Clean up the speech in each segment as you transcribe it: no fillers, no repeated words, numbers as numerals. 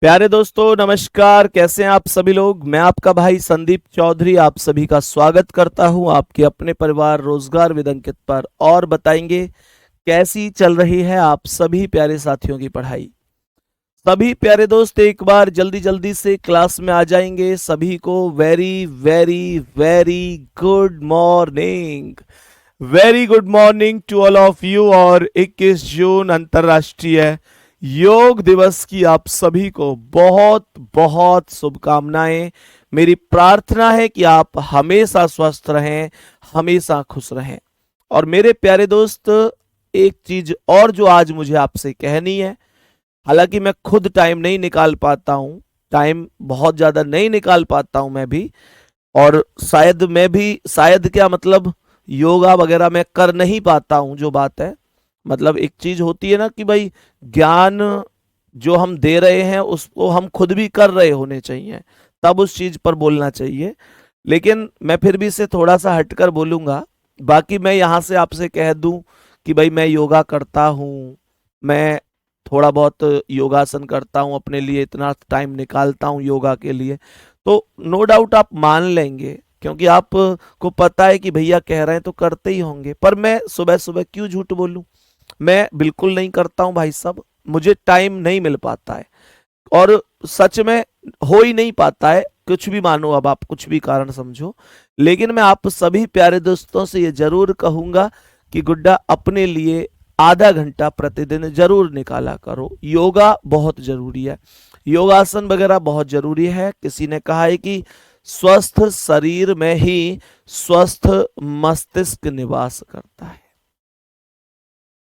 प्यारे दोस्तों नमस्कार। कैसे हैं आप सभी लोग। मैं आपका भाई संदीप चौधरी आप सभी का स्वागत करता हूं आपके अपने परिवार रोजगार विद अंकित पर। और बताएंगे कैसी चल रही है आप सभी प्यारे साथियों की पढ़ाई। सभी प्यारे दोस्त एक बार जल्दी जल्दी से क्लास में आ जाएंगे। सभी को very very very good morning. Very good morning to all of you. और 21 जून अंतर्राष्ट्रीय योग दिवस की आप सभी को बहुत बहुत शुभकामनाएं। मेरी प्रार्थना है कि आप हमेशा स्वस्थ रहें, हमेशा खुश रहें। और मेरे प्यारे दोस्त एक चीज और जो आज मुझे आपसे कहनी है, हालांकि मैं खुद टाइम नहीं निकाल पाता हूं, टाइम बहुत ज्यादा नहीं निकाल पाता हूं मैं भी। और शायद मैं भी, शायद क्या मतलब, योगा वगैरह मैं कर नहीं पाता हूं। जो बात है मतलब एक चीज होती है ना कि भाई ज्ञान जो हम दे रहे हैं उसको हम खुद भी कर रहे होने चाहिए, तब उस चीज पर बोलना चाहिए। लेकिन मैं फिर भी इसे थोड़ा सा हटकर बोलूंगा। बाकी मैं यहां से आपसे कह दूं कि भाई मैं योगा करता हूं, मैं थोड़ा बहुत योगासन करता हूं, अपने लिए इतना टाइम निकालता हूं योगा के लिए। तो नो डाउट आप मान लेंगे, क्योंकि आप को पता है कि भैया कह रहे हैं तो करते ही होंगे। पर मैं सुबह सुबह क्यों झूठ बोलूं। मैं बिल्कुल नहीं करता हूं भाई साहब, मुझे टाइम नहीं मिल पाता है। और सच में हो ही नहीं पाता है, कुछ भी मानो, अब आप कुछ भी कारण समझो। लेकिन मैं आप सभी प्यारे दोस्तों से ये जरूर कहूंगा कि गुड्डा अपने लिए आधा घंटा प्रतिदिन जरूर निकाला करो। योगा बहुत जरूरी है, योगासन वगैरह बहुत जरूरी है। किसी ने कहा है कि स्वस्थ शरीर में ही स्वस्थ मस्तिष्क निवास करता है।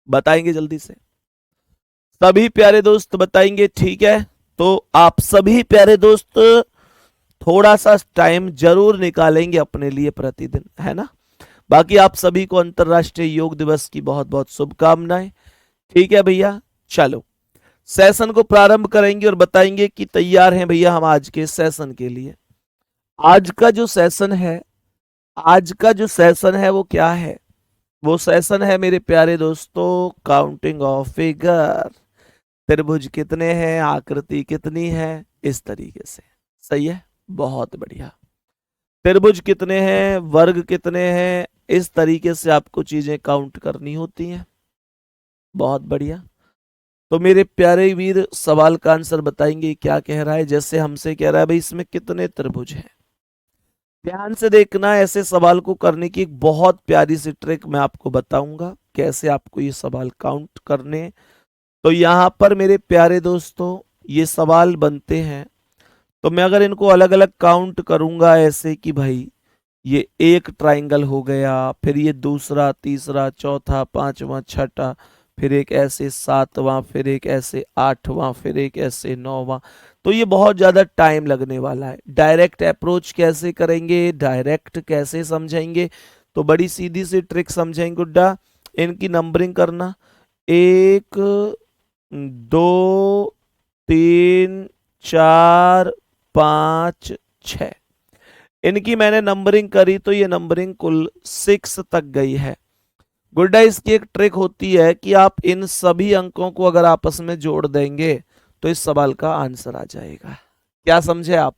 बताएंगे जल्दी से सभी प्यारे दोस्त, बताएंगे। ठीक है, तो आप सभी प्यारे दोस्त थोड़ा सा टाइम जरूर निकालेंगे अपने लिए प्रतिदिन, है ना। बाकी आप सभी को अंतर्राष्ट्रीय योग दिवस की बहुत बहुत शुभकामनाएं। ठीक है भैया, चलो सेशन को प्रारंभ करेंगे और बताएंगे कि तैयार हैं भैया हम आज के सेशन के लिए। आज का जो सेशन है, आज का जो सेशन है वो क्या है। वो सेशन है मेरे प्यारे दोस्तों काउंटिंग ऑफ फिगर। त्रिभुज कितने हैं, आकृति कितनी है, इस तरीके से। सही है, बहुत बढ़िया। त्रिभुज कितने हैं, वर्ग कितने हैं, इस तरीके से आपको चीजें काउंट करनी होती हैं। बहुत बढ़िया। तो मेरे प्यारे वीर सवाल का आंसर बताएंगे क्या कह रहा है। जैसे हमसे कह रहा है भाई इसमें कितने त्रिभुज हैं। ध्यान से देखना, ऐसे सवाल को करने की एक बहुत प्यारी सी ट्रिक मैं आपको बताऊंगा कैसे आपको ये सवाल काउंट करने। तो यहां पर मेरे प्यारे दोस्तों ये सवाल बनते हैं, तो मैं अगर इनको अलग अलग काउंट करूंगा ऐसे कि भाई ये एक ट्राइंगल हो गया, फिर ये दूसरा, तीसरा, चौथा, पांचवा, छठा, फिर एक ऐसे सातवां, फिर एक ऐसे आठवां, फिर एक ऐसे नौवां, तो ये बहुत ज्यादा टाइम लगने वाला है। डायरेक्ट अप्रोच कैसे करेंगे, डायरेक्ट कैसे समझेंगे, तो बड़ी सीधी सी ट्रिक समझेंगे गुड्डा। इनकी नंबरिंग करना, एक, दो, तीन, चार, पांच, छ। इनकी मैंने नंबरिंग करी तो ये नंबरिंग कुल 6 तक गई है। गुड्डा इसकी एक ट्रिक होती है कि आप इन सभी अंकों को अगर आपस में जोड़ देंगे तो इस सवाल का आंसर आ जाएगा। क्या समझे आप।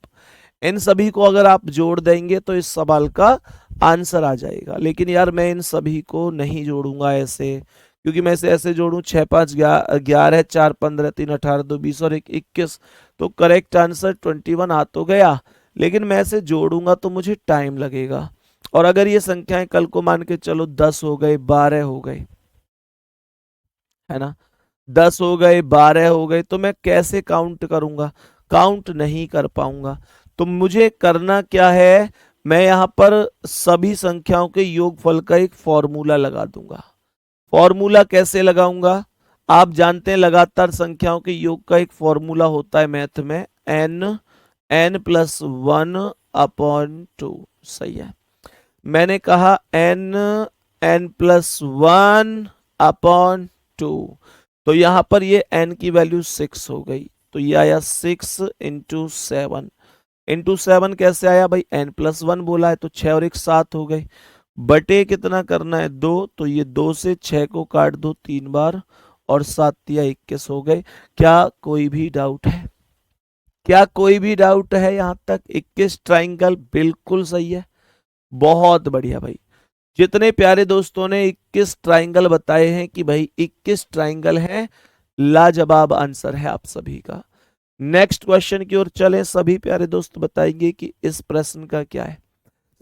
इन सभी को अगर आप जोड़ देंगे तो इस सवाल का आंसर आ जाएगा। लेकिन यार मैं इन सभी को नहीं जोड़ूंगा ऐसे, क्योंकि मैं इसे ऐसे जोड़ूं 6 5 11 4 15 3 18 2 20 और 1 21, तो करेक्ट आंसर 21 आ तो गया। लेकिन मैं इसे जोड़ूंगा तो मुझे टाइम लगेगा। और अगर ये संख्याएं कल को मान के चलो 10 हो गए, 12 हो गए, है ना, 10 हो गए, 12 हो गए, तो मैं कैसे काउंट करूंगा, काउंट नहीं कर पाऊंगा। तो मुझे करना क्या है, मैं यहां पर सभी संख्याओं के योगफल का एक फॉर्मूला लगा दूंगा। फॉर्मूला कैसे लगाऊंगा, आप जानते हैं लगातार संख्याओं के योग का एक फॉर्मूला होता है मैथ में, एन, n+1/2। सही है, मैंने कहा एन, n+1/2। तो यहां पर ये n की वैल्यू 6 हो गई, तो ये आया 6 × 7। × 7 कैसे आया भाई, n+1 बोला है तो 6 और 1 7 हो गए। बटे कितना करना है, 2, तो ये 2 से 6 को काट दो 3 बार और 7 या 21 हो गए। क्या कोई भी डाउट है। क्या कोई भी डाउट है यहां तक? 21 ट्राइंगल बिल्कुल सही है, बहुत बढ़िया भाई। जितने प्यारे दोस्तों ने 21 ट्राइंगल बताए हैं कि भाई 21 ट्राइंगल हैं, लाजवाब आंसर है आप सभी का। नेक्स्ट क्वेश्चन की ओर चलें। सभी प्यारे दोस्त बताएंगे कि इस प्रश्न का क्या है।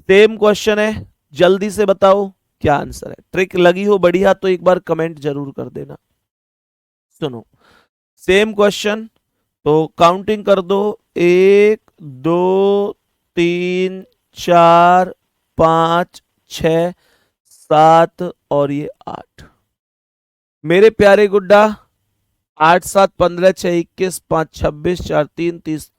सेम क्वेश्चन है, जल्दी से बताओ क्या आंसर है। ट्रिक लगी हो बढ़िया तो एक बार कमेंट जरूर कर देना। सुनो, सेम क्वेश्चन, तो काउंटिंग कर दो। 1 2 3 4 5 6 7 और ये 8। मेरे प्यारे गुड्डा, 8 7 15 6 21 5 26 4 3 30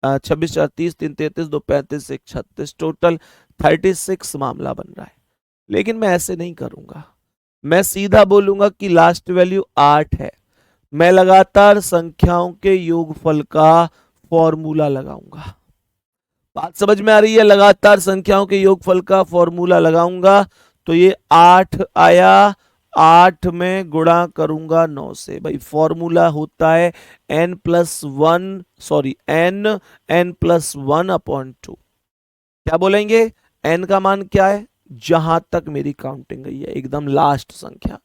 26 4 30 3 33 2 35 1 36 टोटल 36 मामला बन रहा है। लेकिन मैं ऐसे नहीं करूंगा, मैं सीधा बोलूंगा कि लास्ट वैल्यू 8 है। मैं लगातार संख्याओं के योगफल का फॉर्मूला लगाऊंगा। बात समझ में आ रही है? लगातार संख्याओं के योगफल का फॉर्मूला लगाऊंगा तो ये 8 आया, 8 में गुणा करूंगा 9 से। भाई फॉर्मूला होता है n+1 क्या बोलेंगे? n का मान क्या है? जहां तक मेरी काउंटिंग गई है, एकदम लास्ट संख्या।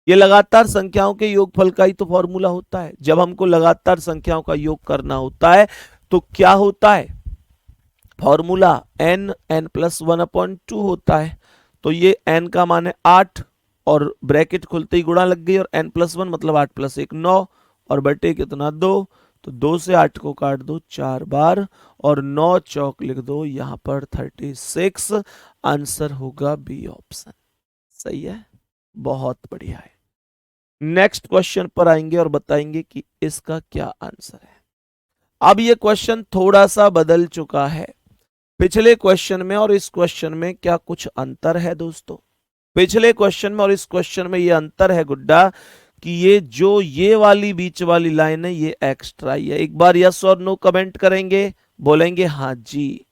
ये लगातार संख्याओं के योगफल का ही तो फॉर्मूला होता है। जब हमको लगातार संख्याओं का योग करना होता है तो क्या होता है फॉर्मूला? n+1/2 होता है। तो ये n का मान है 8 और ब्रैकेट खुलते ही गुणा लग गई और n+1 मतलब 8 + 1 9 और बटे कितना 2, तो 2 से 8 को काट दो 4 बार और 9 चौक लिख दो यहां पर 36। आंसर होगा बी ऑप्शन। सही है, बहुत बढ़िया है। नेक्स्ट क्वेश्चन पर आएंगे और बताएंगे कि इसका क्या आंसर है। अब ये क्वेश्चन थोड़ा सा बदल चुका है पिछले क्वेश्चन में और इस क्वेश्चन में। क्या कुछ अंतर है दोस्तों? पिछले क्वेश्चन में और इस क्वेश्चन में ये अंतर है गुड्डा कि ये वाली बीच वाली लाइन है ये एक्स्ट्रा ही है। एक बार यस और नो कमेंट करेंगे, बोलेंगे हाँ जी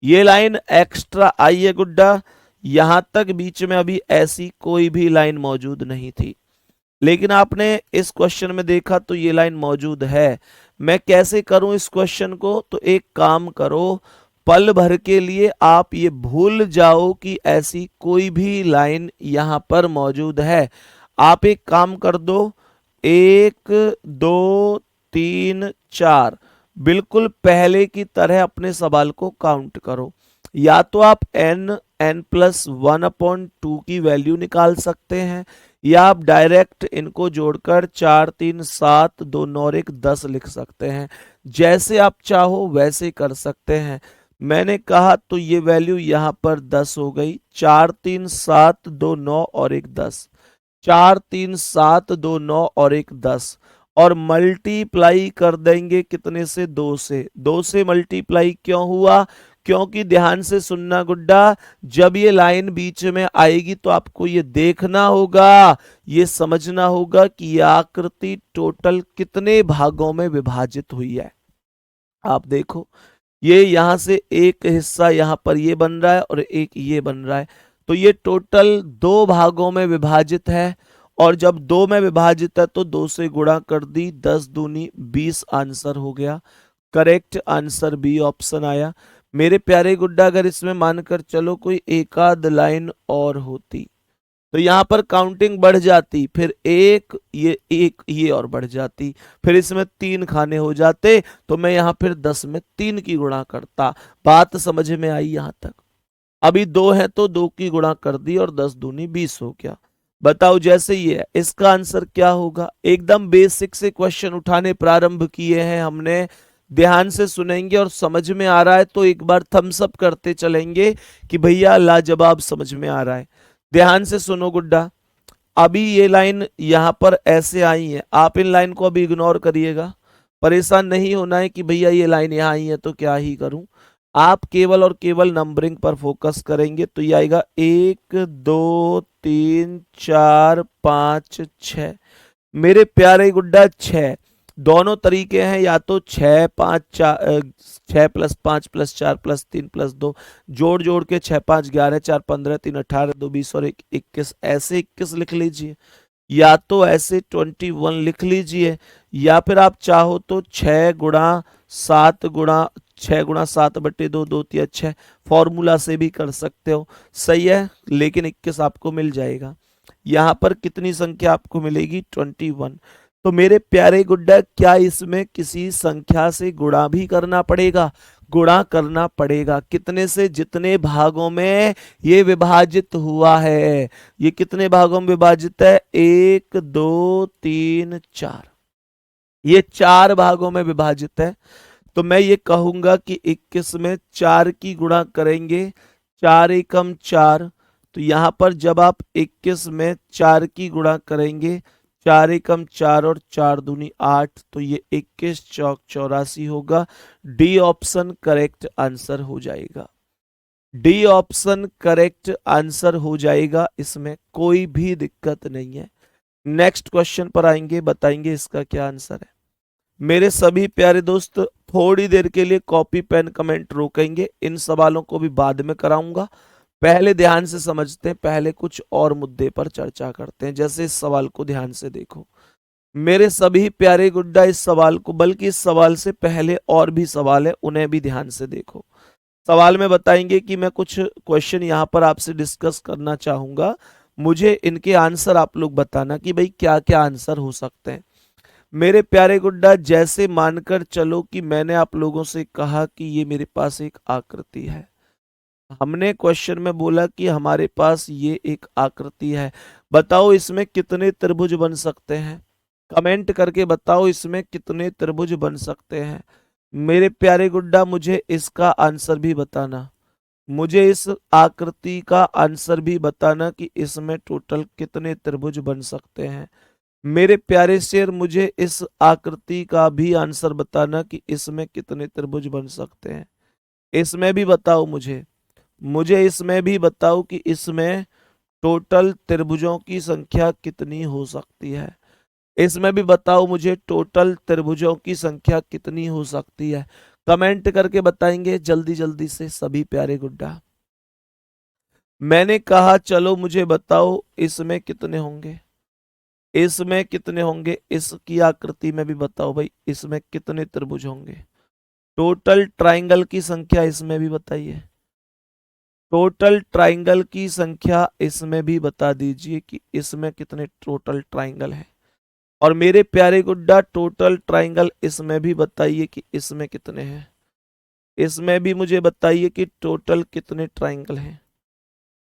ये लाइन एक्स्ट्रा आई है गुड्डा। यहां तक बीच में अभी ऐसी कोई भी लाइन मौजूद नहीं थी, लेकिन आपने इस क्वेश्चन में देखा तो ये लाइन मौजूद है। मैं कैसे करूं इस क्वेश्चन को? तो एक काम करो, पल भर के लिए आप ये भूल जाओ कि ऐसी कोई भी लाइन यहां पर मौजूद है। आप एक काम कर दो, 1 2 3 4 बिल्कुल पहले की तरह अपने सवाल को काउंट करो। या तो आप n+1/2 की वैल्यू निकाल सकते हैं, या आप डायरेक्ट इनको जोड़कर 4 3 7 2 9 और 1 10 लिख सकते हैं। जैसे आप चाहो वैसे कर सकते हैं। मैंने कहा तो ये वैल्यू यहां पर 10 हो गई। 4 3 7 2 9 और 1 10, 4 3 7 2 9 और 1 10 और मल्टीप्लाई कर देंगे कितने से? 2 से। 2 से मल्टीप्लाई क्यों हुआ? क्योंकि ध्यान से सुनना गुड्डा, जब ये लाइन बीच में आएगी तो आपको ये देखना होगा, ये समझना होगा कि ये आकृति टोटल कितने भागों में विभाजित हुई है। आप देखो, ये यहां से एक हिस्सा यहां पर ये बन रहा है और एक ये बन रहा है, तो ये टोटल 2 भागों में विभाजित है। और जब 2 में विभाजित है तो 2 से गुणा कर दी, 10 दूनी 20 आंसर हो गया। करेक्ट आंसर बी ऑप्शन आया। मेरे प्यारे गुड्डा, अगर इसमें मानकर चलो कोई एक आध लाइन और होती तो यहां पर काउंटिंग बढ़ जाती, फिर एक ये और बढ़ जाती, फिर इसमें 3 खाने हो जाते, तो मैं यहां फिर 10 में 3 की गुणा करता। बात समझ में आई यहां तक? अभी 2 है तो 2 की गुणा कर दी और 10 दूनी 20 हो गया। बताओ जैसे ये है, इसका आंसर क्या होगा? एकदम बेसिक से क्वेश्चन उठाने प्रारंभ किए हैं हमने। ध्यान से सुनेंगे और समझ में आ रहा है तो एक बार थम्स अप करते चलेंगे कि भैया लाजवाब समझ में आ रहा है। ध्यान से सुनो गुड्डा, अभी ये लाइन यहां पर ऐसे आई है, आप इन लाइन को अभी इग्नोर करिएगा। परेशान नहीं होना है कि भैया ये लाइन यहां आई है तो क्या ही करूं। आप केवल और केवल नंबरिंग पर फोकस करेंगे तो ये आएगा 1 2 3 4 5 6। मेरे प्यारे गुड्डा 6 दोनों तरीके हैं, या तो 6 5 4 6 + 5 + 4 + 3 + 2 जोड़ जोड़ के 6 5 11 4 15 3 18 2 20 और 1 21, ऐसे 21 लिख लीजिए। या तो ऐसे 21 लिख लीजिए, या फिर आप चाहो तो 6 गुणा 7 बटे 2, 2 तिया 6 फॉर्मूला से भी कर सकते हो। सही है, लेकिन 21 आपको मिल जाएगा। यहाँ पर कितनी संख्या आपको मिलेगी? 21। तो मेरे प्यारे गुड्डा, क्या इसमें किसी संख्या से गुणा भी करना पड़ेगा? गुणा करना पड़ेगा। कितने से? जितने भागों में ये विभाजित हुआ है। ये कितने भागों में विभाजित है? 1 2 3 4, ये 4 भागों में विभाजित है। तो मैं ये कहूंगा कि 21 में 4 की गुणा करेंगे, 4 एकम 4। तो यहां पर जब आप 21 में 4 की गुणा करेंगे, 4 एकम 4 और 4 दूनी 8, तो ये 21 चौक 84 होगा। डी ऑप्शन करेक्ट आंसर हो जाएगा। डी ऑप्शन करेक्ट आंसर हो जाएगा, इसमें कोई भी दिक्कत नहीं है। नेक्स्ट क्वेश्चन पर आएंगे, बताएंगे इसका क्या आंसर है। मेरे सभी प्यारे दोस्त, थोड़ी देर के लिए कॉपी पेन कमेंट रोकेंगे, इन सवालों को भी बाद में कराऊंगा। पहले ध्यान से समझते हैं, पहले कुछ और मुद्दे पर चर्चा करते हैं। जैसे इस सवाल को ध्यान से देखो मेरे सभी प्यारे गुड्डा, इस सवाल को, बल्कि इस सवाल से पहले और भी सवाल है, उन्हें भी ध्यान से देखो। सवाल में बताएंगे कि मैं कुछ क्वेश्चन यहां पर आपसे डिस्कस करना चाहूंगा, मुझे इनके आंसर आप लोग बताना कि भाई क्या क्या आंसर हो सकते हैं। मेरे प्यारे गुड्डा, जैसे मानकर चलो कि मैंने आप लोगों से कहा कि ये मेरे पास एक आकृति है। हमने क्वेश्चन में बोला कि हमारे पास ये एक आकृति है, बताओ इसमें कितने त्रिभुज बन सकते हैं? कमेंट करके बताओ इसमें कितने त्रिभुज बन सकते हैं। मेरे प्यारे गुड्डा, मुझे इसका आंसर भी बताना, मुझे इस आकृति का आंसर भी बताना कि इसमें टोटल कितने त्रिभुज बन सकते हैं। मेरे प्यारे शेर, मुझे इस आकृति का भी आंसर बताना कि इसमें कितने त्रिभुज बन सकते हैं। इसमें भी बताओ मुझे, मुझे इसमें भी बताओ कि इसमें टोटल त्रिभुजों की संख्या कितनी हो सकती है। इसमें भी बताओ मुझे टोटल त्रिभुजों की संख्या कितनी हो सकती है। कमेंट करके बताएंगे जल्दी जल्दी से सभी प्यारे गुड्डा। मैंने कहा चलो मुझे बताओ इसमें कितने होंगे, इसमें कितने होंगे, इसकी आकृति में भी बताओ भाई इसमें कितने त्रिभुज होंगे। टोटल ट्राइंगल की संख्या इसमें भी बताइए, टोटल ट्राइंगल की संख्या इसमें भी बता दीजिए कि इसमें कितने टोटल ट्राइंगल हैं। और मेरे प्यारे गुड्डा, टोटल ट्राइंगल इसमें भी बताइए कि इसमें कितने हैं। इसमें भी मुझे बताइए कि टोटल कितने ट्राइंगल हैं।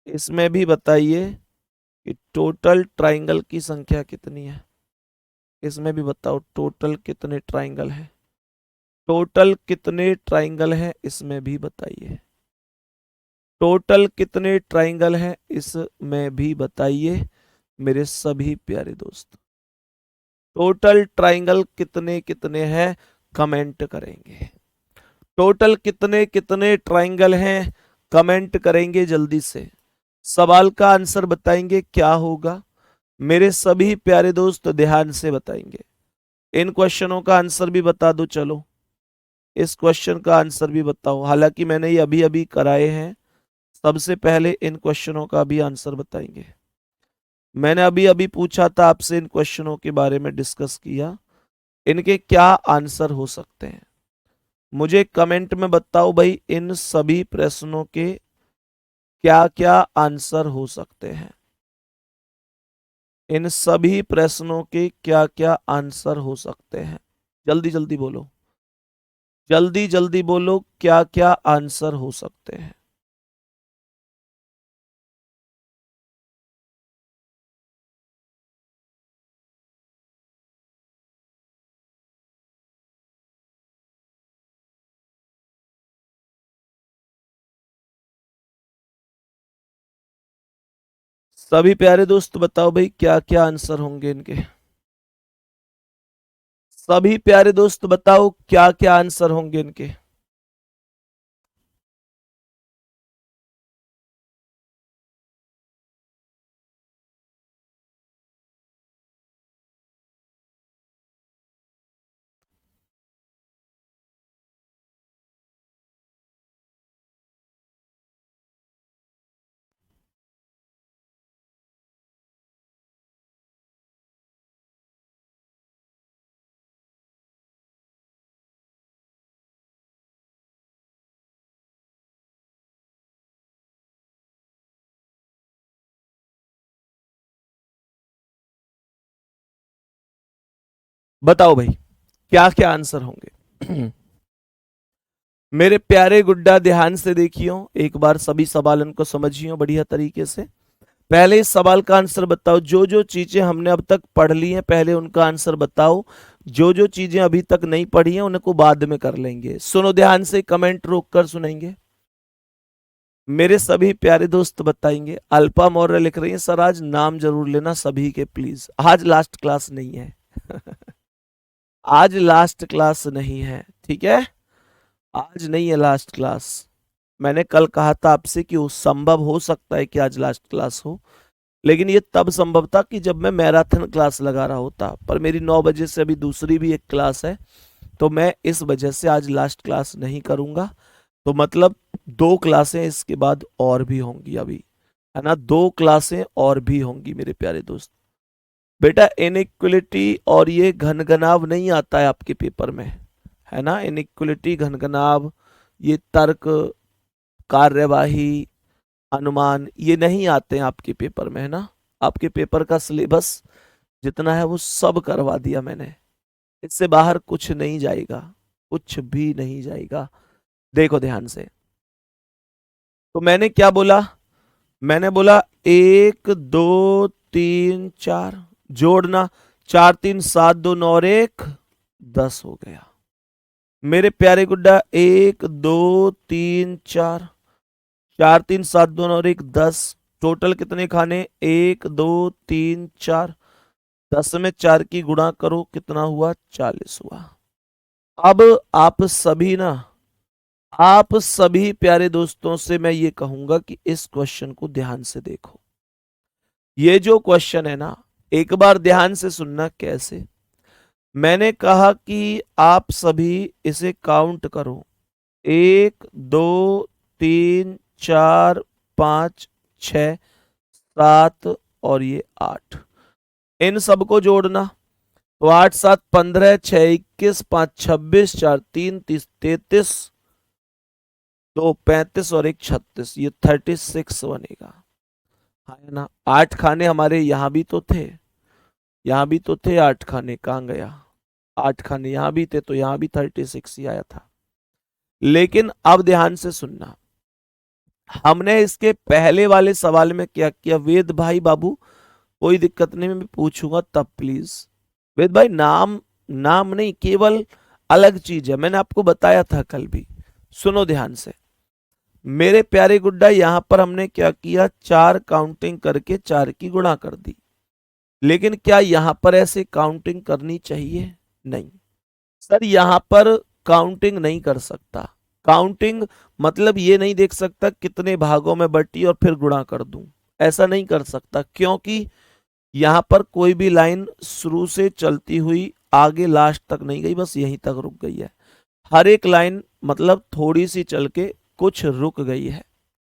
इसमें भी बताइए कि टोटल ट्राइंगल की संख्या कितनी है। इसमें भी बताओ टोटल कितने ट्राइंगल हैं। टोटल कितने ट्राइंगल हैं इसमें भी बताइए, टोटल कितने ट्राइंगल हैं इसमें भी बताइए मेरे सभी प्यारे दोस्त। टोटल ट्राइंगल कितने कितने हैं कमेंट करेंगे। टोटल कितने कितने ट्राइंगल हैं कमेंट करेंगे जल्दी से। सवाल का आंसर बताएंगे क्या होगा मेरे सभी प्यारे दोस्त, ध्यान से बताएंगे। इन क्वेश्चनों का आंसर भी बता दो, चलो इस क्वेश्चन का आंसर भी बताओ। हालांकि मैंने ये अभी अभी कराए हैं, सबसे पहले इन क्वेश्चनों का भी आंसर बताएंगे। मैंने अभी अभी पूछा था आपसे, इन क्वेश्चनों के बारे में डिस्कस किया, इनके क्या आंसर हो सकते हैं। मुझे कमेंट में बताओ भाई इन सभी प्रश्नों के क्या क्या आंसर हो सकते हैं। इन सभी प्रश्नों के क्या क्या आंसर हो सकते हैं, जल्दी जल्दी बोलो, जल्दी जल्दी बोलो क्या क्या आंसर हो सकते हैं। सभी प्यारे दोस्त बताओ भाई क्या क्या आंसर होंगे इनके। सभी प्यारे दोस्त बताओ क्या क्या आंसर होंगे इनके। बताओ भाई क्या क्या आंसर होंगे। मेरे प्यारे गुड्डा ध्यान से देखियो, एक बार सभी सवालन को समझियो बढ़िया तरीके से। पहले इस सवाल का आंसर बताओ, जो जो चीजें हमने अब तक पढ़ ली हैं पहले उनका आंसर बताओ, जो जो चीजें अभी तक नहीं पढ़ी हैं उनको बाद में कर लेंगे। सुनो ध्यान से, कमेंट रोक कर सुनेंगे। मेरे सभी प्यारे दोस्त बताएंगे। अल्पा मौर्य लिख रही है सर आज नाम जरूर लेना सभी के प्लीज, आज लास्ट क्लास नहीं है। आज लास्ट क्लास नहीं है, ठीक है, आज नहीं है लास्ट क्लास। मैंने कल कहा था आपसे कि संभव हो सकता है कि आज लास्ट क्लास हो, लेकिन ये तब संभव था कि जब मैं मैराथन क्लास लगा रहा होता, पर मेरी 9 बजे से अभी दूसरी भी एक क्लास है, तो मैं इस वजह से आज लास्ट क्लास नहीं करूंगा। तो मतलब 2 क्लासें इसके बाद और भी होंगी अभी, है ना, 2 क्लासें और भी होंगी मेरे प्यारे दोस्त। बेटा इनइक्वलिटी और ये घनघनाव नहीं आता है आपके पेपर में, है ना, इनइक्वलिटी घनघनाव, ये तर्क, कार्यवाही, अनुमान, ये नहीं आते हैं आपके पेपर में, है ना। आपके पेपर का सिलेबस जितना है वो सब करवा दिया मैंने, इससे बाहर कुछ नहीं जाएगा, कुछ भी नहीं जाएगा। देखो ध्यान से, तो मैंने क्या बोला, मैंने बोला 1 2 3 4 जोड़ना, 4 3 7 2 9 और 1 10 हो गया। मेरे प्यारे गुड्डा 1 2 3 4, 4 3 7 2 और 1 10, टोटल कितने खाने, 1 2 3 4, 10 में 4 की गुणा करो कितना हुआ, 40 हुआ। अब आप सभी प्यारे दोस्तों से मैं ये कहूंगा कि इस क्वेश्चन को ध्यान से देखो। ये जो क्वेश्चन है ना, एक बार ध्यान से सुनना कैसे। मैंने कहा कि आप सभी इसे काउंट करो, 1 2 3 4 5 6 7 और ये 8, इन सबको जोड़ना, तो 8 7 15, 6 21, 5 26, 4 3 30, 33, 2 35 और 1 36, ये 36 बनेगा, है ना। 8 खाने हमारे यहां भी तो थे, यहां भी तो थे 8 खाने, कहां गया, 8 खाने यहां भी थे, तो यहां भी 36 ही आया था। लेकिन अब ध्यान से सुनना, हमने इसके पहले वाले सवाल में क्या किया, वेद भाई बाबू कोई दिक्कत नहीं, मैं पूछूंगा तब प्लीज, वेद भाई नाम नाम नहीं, केवल अलग चीज है, मैंने आपको बताया था कल भी। सुनो ध्यान से मेरे प्यारे गुड्डा, यहां पर हमने क्या किया, 4 काउंटिंग करके 4 की गुणा कर दी, लेकिन क्या यहां पर ऐसे काउंटिंग करनी चाहिए, नहीं सर, यहां पर काउंटिंग नहीं कर सकता। काउंटिंग मतलब ये नहीं देख सकता कितने भागों में बटी और फिर गुणा कर दूं, ऐसा नहीं कर सकता, क्योंकि यहां पर कोई भी लाइन शुरू से चलती हुई आगे लास्ट तक नहीं गई, बस यहीं तक रुक गई है। हर एक लाइन मतलब थोड़ी सी चल के कुछ रुक गई है,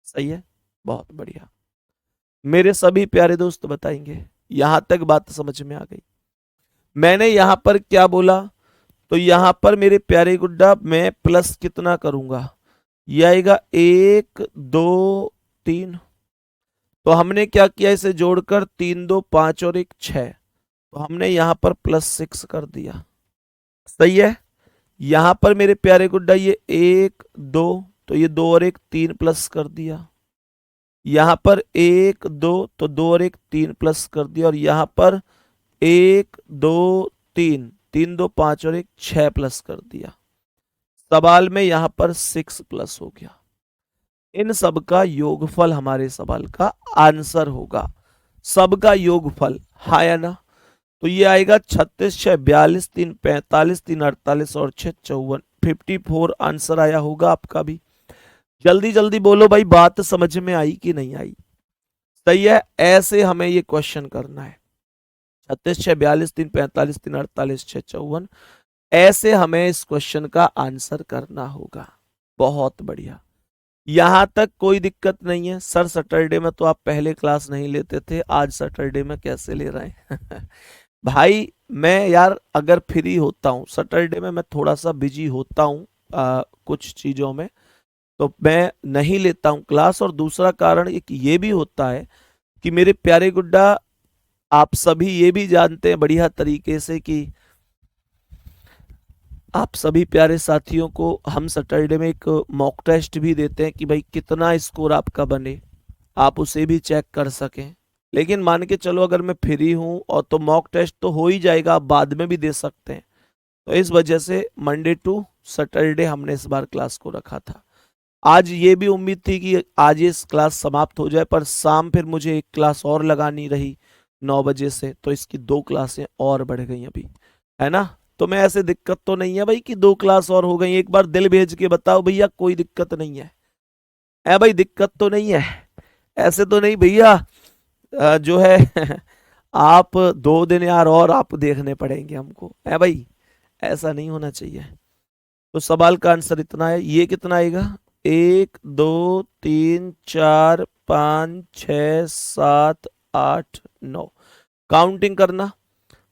सही है, बहुत बढ़िया। मेरे सभी प्यारे दोस्त बताएंगे यहां तक बात समझ में आ गई। मैंने यहां पर क्या बोला, तो यहां पर मेरे प्यारे गुड्डा मैं प्लस कितना करूंगा, यह आएगा 1 2 3, तो हमने क्या किया, इसे जोड़कर 3 2 5 और 1 6, तो हमने यहां पर +6 कर दिया, सही है। यहां पर मेरे प्यारे गुड्डा ये 1 2, तो ये 2 और 1 3 प्लस कर दिया, यहां पर 1 2, तो 2 और 1 3 प्लस कर दिया, और यहां पर 1 2 3, 3 2 5 और 1 6 प्लस कर दिया, सवाल में यहां पर 6 प्लस हो गया। इन सब का योगफल हमारे सवाल का आंसर होगा, सबका योगफल, हाँ या ना। तो ये आएगा 36 6 42 3 45 3 48 और 6 54, 54 आंसर आया होगा आपका भी। जल्दी जल्दी बोलो भाई, बात समझ में आई कि नहीं आई, सही है। ऐसे हमें ये क्वेश्चन करना है, 36 6 42 3 45 3 48 6 54, ऐसे हमें इस क्वेश्चन का आंसर करना होगा। बहुत बढ़िया, यहां तक कोई दिक्कत नहीं है। सर सैटरडे में तो आप पहले क्लास नहीं लेते थे, आज सैटरडे में कैसे ले रहे हैं? भाई मैं यार अगर फ्री होता हूँ सैटरडे में, मैं थोड़ा सा बिजी होता हूँ कुछ चीज़ों में, तो मैं नहीं लेता हूँ क्लास। और दूसरा कारण एक ये भी होता है कि मेरे प्यारे गुड्डा, आप सभी ये भी जानते हैं बढ़िया तरीके से कि आप सभी प्यारे साथियों को हम सैटरडे में एक मॉक टेस्ट भी देते हैं कि भाई कितना स्कोर आपका बने, आप उसे भी चेक कर सकें। लेकिन मान के चलो अगर मैं फ्री हूं और तो मॉक टेस्ट तो हो ही जाएगा, आप बाद में भी दे सकते हैं। तो इस वजह से मंडे टू सैटरडे हमने इस बार क्लास को रखा था। आज ये भी उम्मीद थी कि आज ये क्लास समाप्त हो जाए, पर शाम फिर मुझे एक क्लास और लगानी रही 9 बजे से, तो इसकी 2 क्लासें और बढ़ गई अभी, है ना। तो मैं ऐसे दिक्कत तो नहीं है भाई कि 2 क्लास और हो गई, एक बार दिल भेज के बताओ भैया कोई दिक्कत नहीं है भाई, दिक्कत तो नहीं है। ऐसे तो नहीं भैया, जो है आप 2 दिन यार और आप देखने पड़ेंगे हमको, है भाई, ऐसा नहीं होना चाहिए। तो सवाल का आंसर इतना है, ये कितना आएगा, 1 2 3 4 5 6 7 8 9, काउंटिंग करना,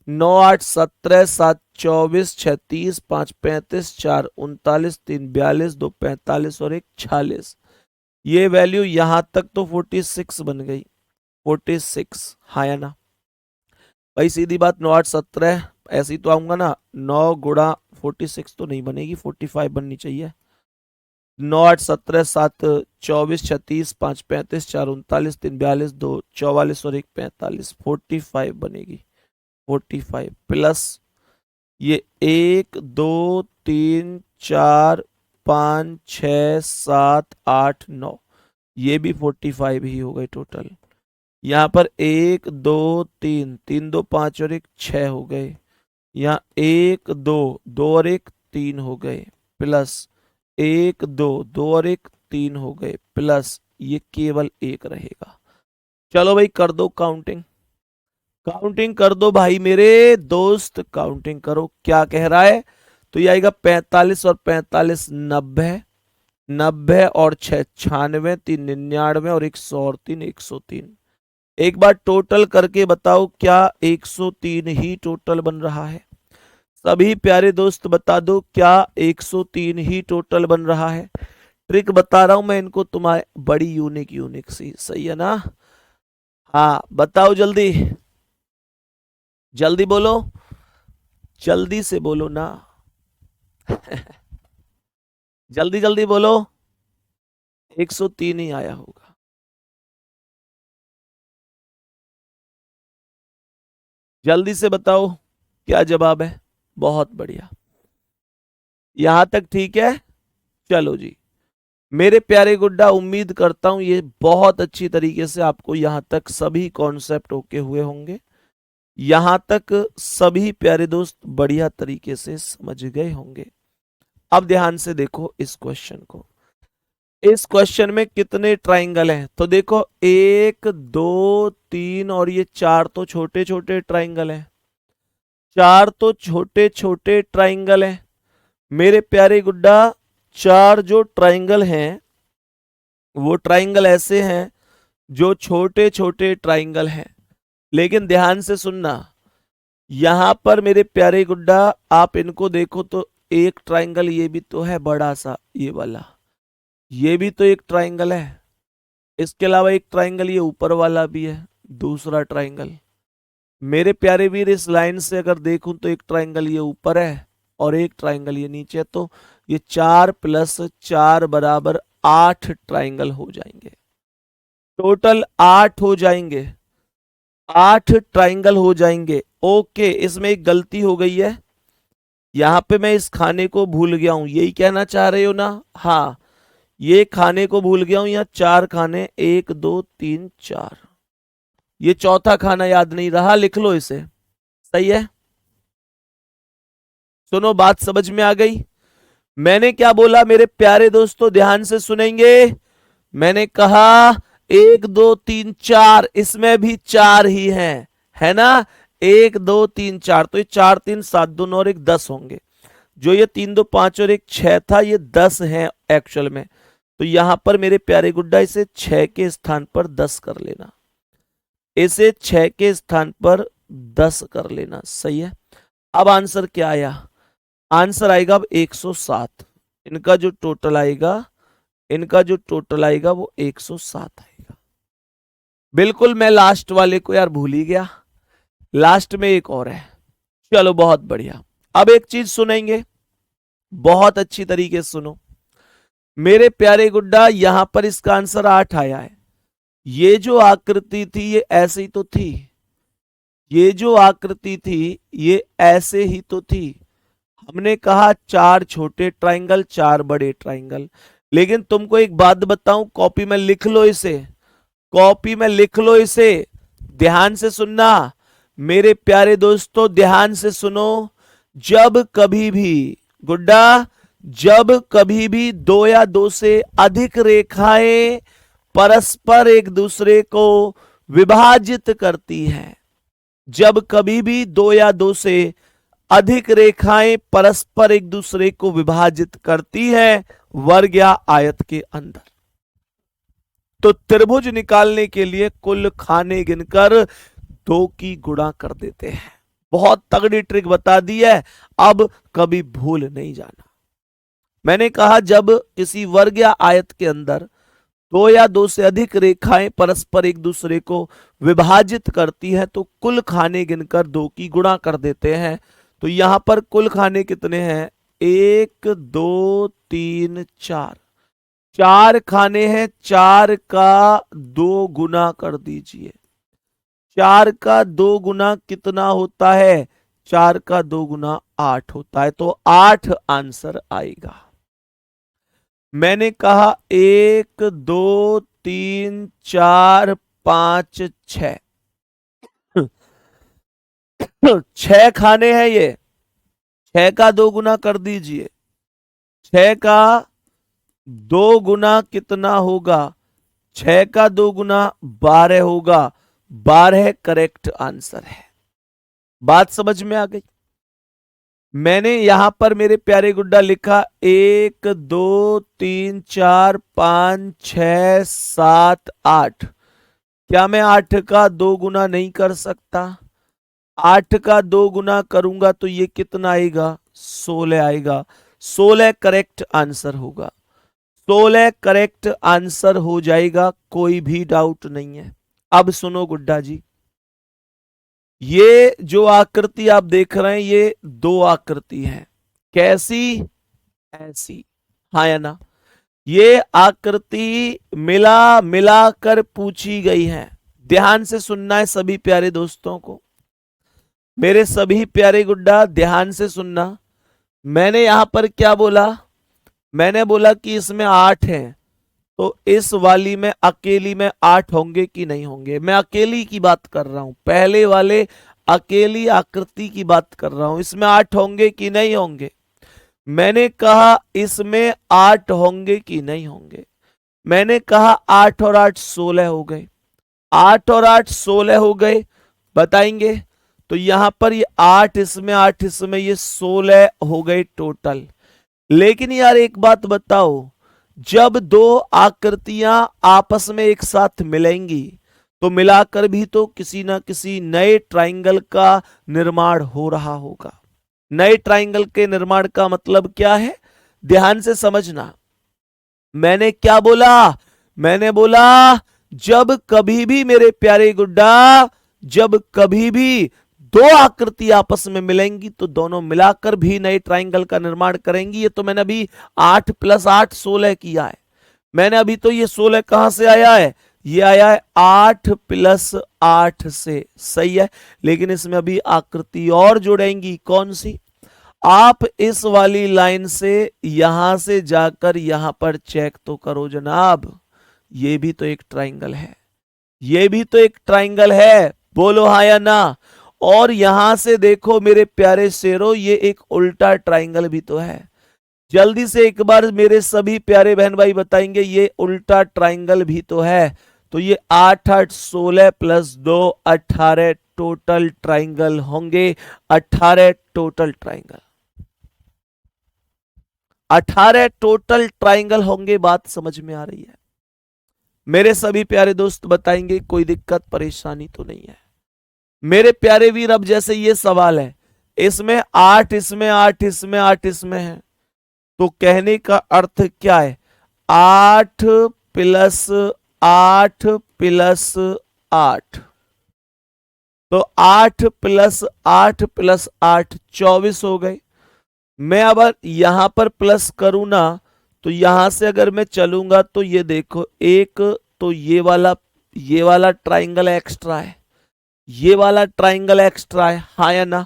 9 8 17 7 24 36 5 35 4 39 3 42 और 1 46। ये वैल्यू यहां तक तो 46 बन गई, 46, हाँ या ना भाई, सीधी बात। 9 8 17 ऐसे ही तो आऊंगा ना, 9 गुणा 46 तो नहीं बनेगी, 45 बननी चाहिए। 9 8 17 7 24 36 5 35 4 39 3 42 2 44 और 1 45, 45 बनेगी। 45 प्लस ये 1 2 3 4 5 6 7 8 9, ये भी 45 ही हो गए टोटल। यहाँ पर 1 2 3 3 2 5 और 1 6 हो गए। यहाँ 1 2 2 और 1 3 हो गए, प्लस 1 2 2 और 1 3 हो गए, प्लस ये केवल 1 रहेगा। चलो भाई कर दो काउंटिंग, काउंटिंग कर दो भाई मेरे दोस्त, काउंटिंग करो क्या कह रहा है। तो ये आएगा 45 और 45 90, 90 और 6 96, 3 99 और 100 और 3 103। एक बार टोटल करके बताओ क्या 103 ही टोटल बन रहा है? सभी प्यारे दोस्त बता दो क्या 103 ही टोटल बन रहा है? ट्रिक बता रहा हूं मैं इनको, तुम्हारे बड़ी यूनिक यूनिक सी, सही है ना? हाँ बताओ जल्दी, जल्दी बोलो, जल्दी से बोलो ना जल्दी जल्दी बोलो, 103 ही आया होगा। जल्दी से बताओ क्या जवाब है। बहुत बढ़िया, यहां तक ठीक है। चलो जी मेरे प्यारे गुड्डा, उम्मीद करता हूं ये बहुत अच्छी तरीके से आपको यहां तक सभी कॉन्सेप्ट ओके हुए होंगे। यहां तक सभी प्यारे दोस्त बढ़िया तरीके से समझ गए होंगे। अब ध्यान से देखो इस क्वेश्चन को। इस क्वेश्चन में कितने ट्राइंगल हैं? तो देखो 1 2 3 और ये 4 तो छोटे छोटे ट्राइंगल हैं, 4 तो छोटे छोटे ट्राइंगल हैं मेरे प्यारे गुड्डा। 4 जो ट्राइंगल हैं वो ट्राइंगल ऐसे हैं जो छोटे छोटे ट्राइंगल हैं। लेकिन ध्यान से सुनना, यहां पर मेरे प्यारे गुड्डा आप इनको देखो तो एक ट्राइंगल ये भी तो है बड़ा सा, ये वाला, ये भी तो एक ट्राइंगल है। इसके अलावा एक ट्राइंगल ये ऊपर वाला भी है, दूसरा ट्राइंगल। मेरे प्यारे वीर इस लाइन से अगर देखूं तो एक ट्राइंगल ये ऊपर है और एक ट्राइंगल ये नीचे है, तो ये 4 + 4 बराबर 8 ट्राइंगल हो जाएंगे। टोटल 8 हो जाएंगे, 8 ट्राइंगल हो जाएंगे। ओके, इसमें एक गलती हो गई है, यहां पे मैं इस खाने को भूल गया हूं, यही कहना चाह रहे हो ना? हाँ, ये खाने को भूल गया हूं, यहाँ 4 खाने, 1 2 3 4, ये चौथा खाना याद नहीं रहा, लिख लो इसे। सही है, सुनो बात समझ में आ गई? मैंने क्या बोला मेरे प्यारे दोस्तों, ध्यान से सुनेंगे। मैंने कहा 1 2 3 4, इसमें भी 4 ही हैं, है ना? 1 2 3 4, तो ये 4 3 7 2 9 और 1 10 होंगे। जो ये 3 2 5 और 1 6 था, ये 10 है एक्चुअल में। तो यहां पर मेरे प्यारे गुड्डा इसे 6 के स्थान पर 10 कर लेना, इसे 6 के स्थान पर 10 कर लेना। सही है। अब आंसर क्या आया? आंसर आएगा अब 107। इनका जो टोटल आएगा, इनका जो टोटल आएगा वो 107 आएगा। बिल्कुल, मैं लास्ट वाले को यार भूल ही गया, लास्ट में एक और है। चलो बहुत बढ़िया। अब एक चीज सुनेंगे, बहुत अच्छी तरीके से सुनो मेरे प्यारे गुड्डा, यहां पर इसका आंसर 8 आया है। ये जो आकृति थी ये ऐसे ही तो थी, ये जो आकृति थी ये ऐसे ही तो थी। हमने कहा 4 छोटे ट्राइंगल 4 बड़े ट्राइंगल। लेकिन तुमको एक बात बताऊं, कॉपी में लिख लो इसे, कॉपी में लिख लो इसे, ध्यान से सुनना मेरे प्यारे दोस्तों, ध्यान से सुनो। जब कभी भी गुड्डा, जब कभी भी दो या दो से अधिक रेखाएं परस्पर एक दूसरे को विभाजित करती हैं, जब कभी भी दो या दो से अधिक रेखाएं परस्पर एक दूसरे को विभाजित करती हैं वर्ग या आयत के अंदर, तो त्रिभुज निकालने के लिए कुल खाने गिनकर 2 की गुणा कर देते हैं। बहुत तगड़ी ट्रिक बता दी है, अब कभी भूल नहीं जाना। मैंने कहा जब किसी वर्ग या आयत के अंदर 2 या 2 से अधिक रेखाएं परस्पर एक दूसरे को विभाजित करती हैं तो कुल खाने गिनकर 2 की गुणा कर देते हैं। तो यहां पर कुल खाने कितने हैं? 1 2 3 4, 4 खाने हैं, 4 का 2 गुना कर दीजिए। 4 का 2 गुना कितना होता है? 4 का 2 गुना 8 होता है, तो 8 आंसर आएगा। मैंने कहा 1 2 3 4 5 6, 6 खाने हैं ये, 6 का 2 गुना कर दीजिए। 6 का 2 गुना कितना होगा? 6 का 2 गुना 12 होगा, 12 करेक्ट आंसर है। बात समझ में आ गई? मैंने यहां पर मेरे प्यारे गुड्डा लिखा 1 2 3 4 5 6 7 8। क्या मैं 8 का 2 गुना नहीं कर सकता? 8 का 2 गुना करूंगा तो ये कितना आएगा? 16 आएगा। 16 करेक्ट आंसर होगा, 16 करेक्ट आंसर हो जाएगा, कोई भी डाउट नहीं है। अब सुनो गुड्डा जी, ये जो आकृति आप देख रहे हैं ये 2 आकृति है। कैसी? ऐसी, हाँ या ना? ये आकृति मिला मिलाकर पूछी गई है। ध्यान से सुनना है सभी प्यारे दोस्तों को, मेरे सभी प्यारे गुड्डा ध्यान से सुनना। मैंने यहां पर क्या बोला? मैंने बोला कि इसमें 8 हैं, तो इस वाली में अकेली में 8 होंगे कि नहीं होंगे? मैं अकेली की बात कर रहा हूं, पहले वाले अकेली आकृति की बात कर रहा हूं। इसमें 8 होंगे कि नहीं होंगे? मैंने कहा इसमें 8 होंगे कि नहीं होंगे? मैंने कहा 8 और 8 16 हो गए, 8 और 8 16 हो गए, बताएंगे? तो यहां पर ये 8 इसमें 8 इसमें, ये 16 हो गए टोटल। लेकिन यार एक बात बताओ, जब 2 आकृतियां आपस में एक साथ मिलेंगी तो मिलाकर भी तो किसी ना किसी नए ट्राइंगल का निर्माण हो रहा होगा। नए ट्राइंगल के निर्माण का मतलब क्या है? ध्यान से समझना। मैंने क्या बोला? मैंने बोला जब कभी भी मेरे प्यारे गुड्डा, जब कभी भी 2 आकृति आपस में मिलेंगी तो दोनों मिलाकर भी नए ट्राइंगल का निर्माण करेंगी। ये तो मैंने अभी 8 + 8 16 किया है। मैंने अभी तो ये 16 कहां से आया है? ये आया है 8 + 8 से, सही है। लेकिन इसमें अभी आकृति और जुड़ेंगी, कौन सी? आप इस वाली लाइन से यहां से जाकर यहां पर चेक तो करो जनाब, ये भी तो एक ट्राइंगल है, ये भी तो एक ट्राइंगल है, बोलो हाँ या ना? और यहां से देखो मेरे प्यारे शेरों, ये एक उल्टा ट्राइंगल भी तो है। जल्दी से एक बार मेरे सभी प्यारे बहन भाई बताएंगे, ये उल्टा ट्राइंगल भी तो है। तो ये 8 8 16 + 2 18 टोटल ट्राइंगल होंगे, 18 टोटल ट्राइंगल, 18 टोटल ट्राइंगल होंगे। बात समझ में आ रही है? मेरे सभी प्यारे दोस्त बताएंगे, कोई दिक्कत परेशानी तो नहीं है? मेरे प्यारे वीर, अब जैसे ये सवाल है, इसमें 8 इसमें 8 इसमें 8 इसमें है, तो कहने का अर्थ क्या है? 8 + 8 + 8, तो 8 + 8 + 8 24 हो गए। मैं अब यहां पर प्लस करूं ना, तो यहां से अगर मैं चलूंगा तो ये देखो एक, तो ये वाला ट्राइंगल एक्स्ट्रा है, ये वाला ट्राइंगल एक्स्ट्रा है, हाँ या ना।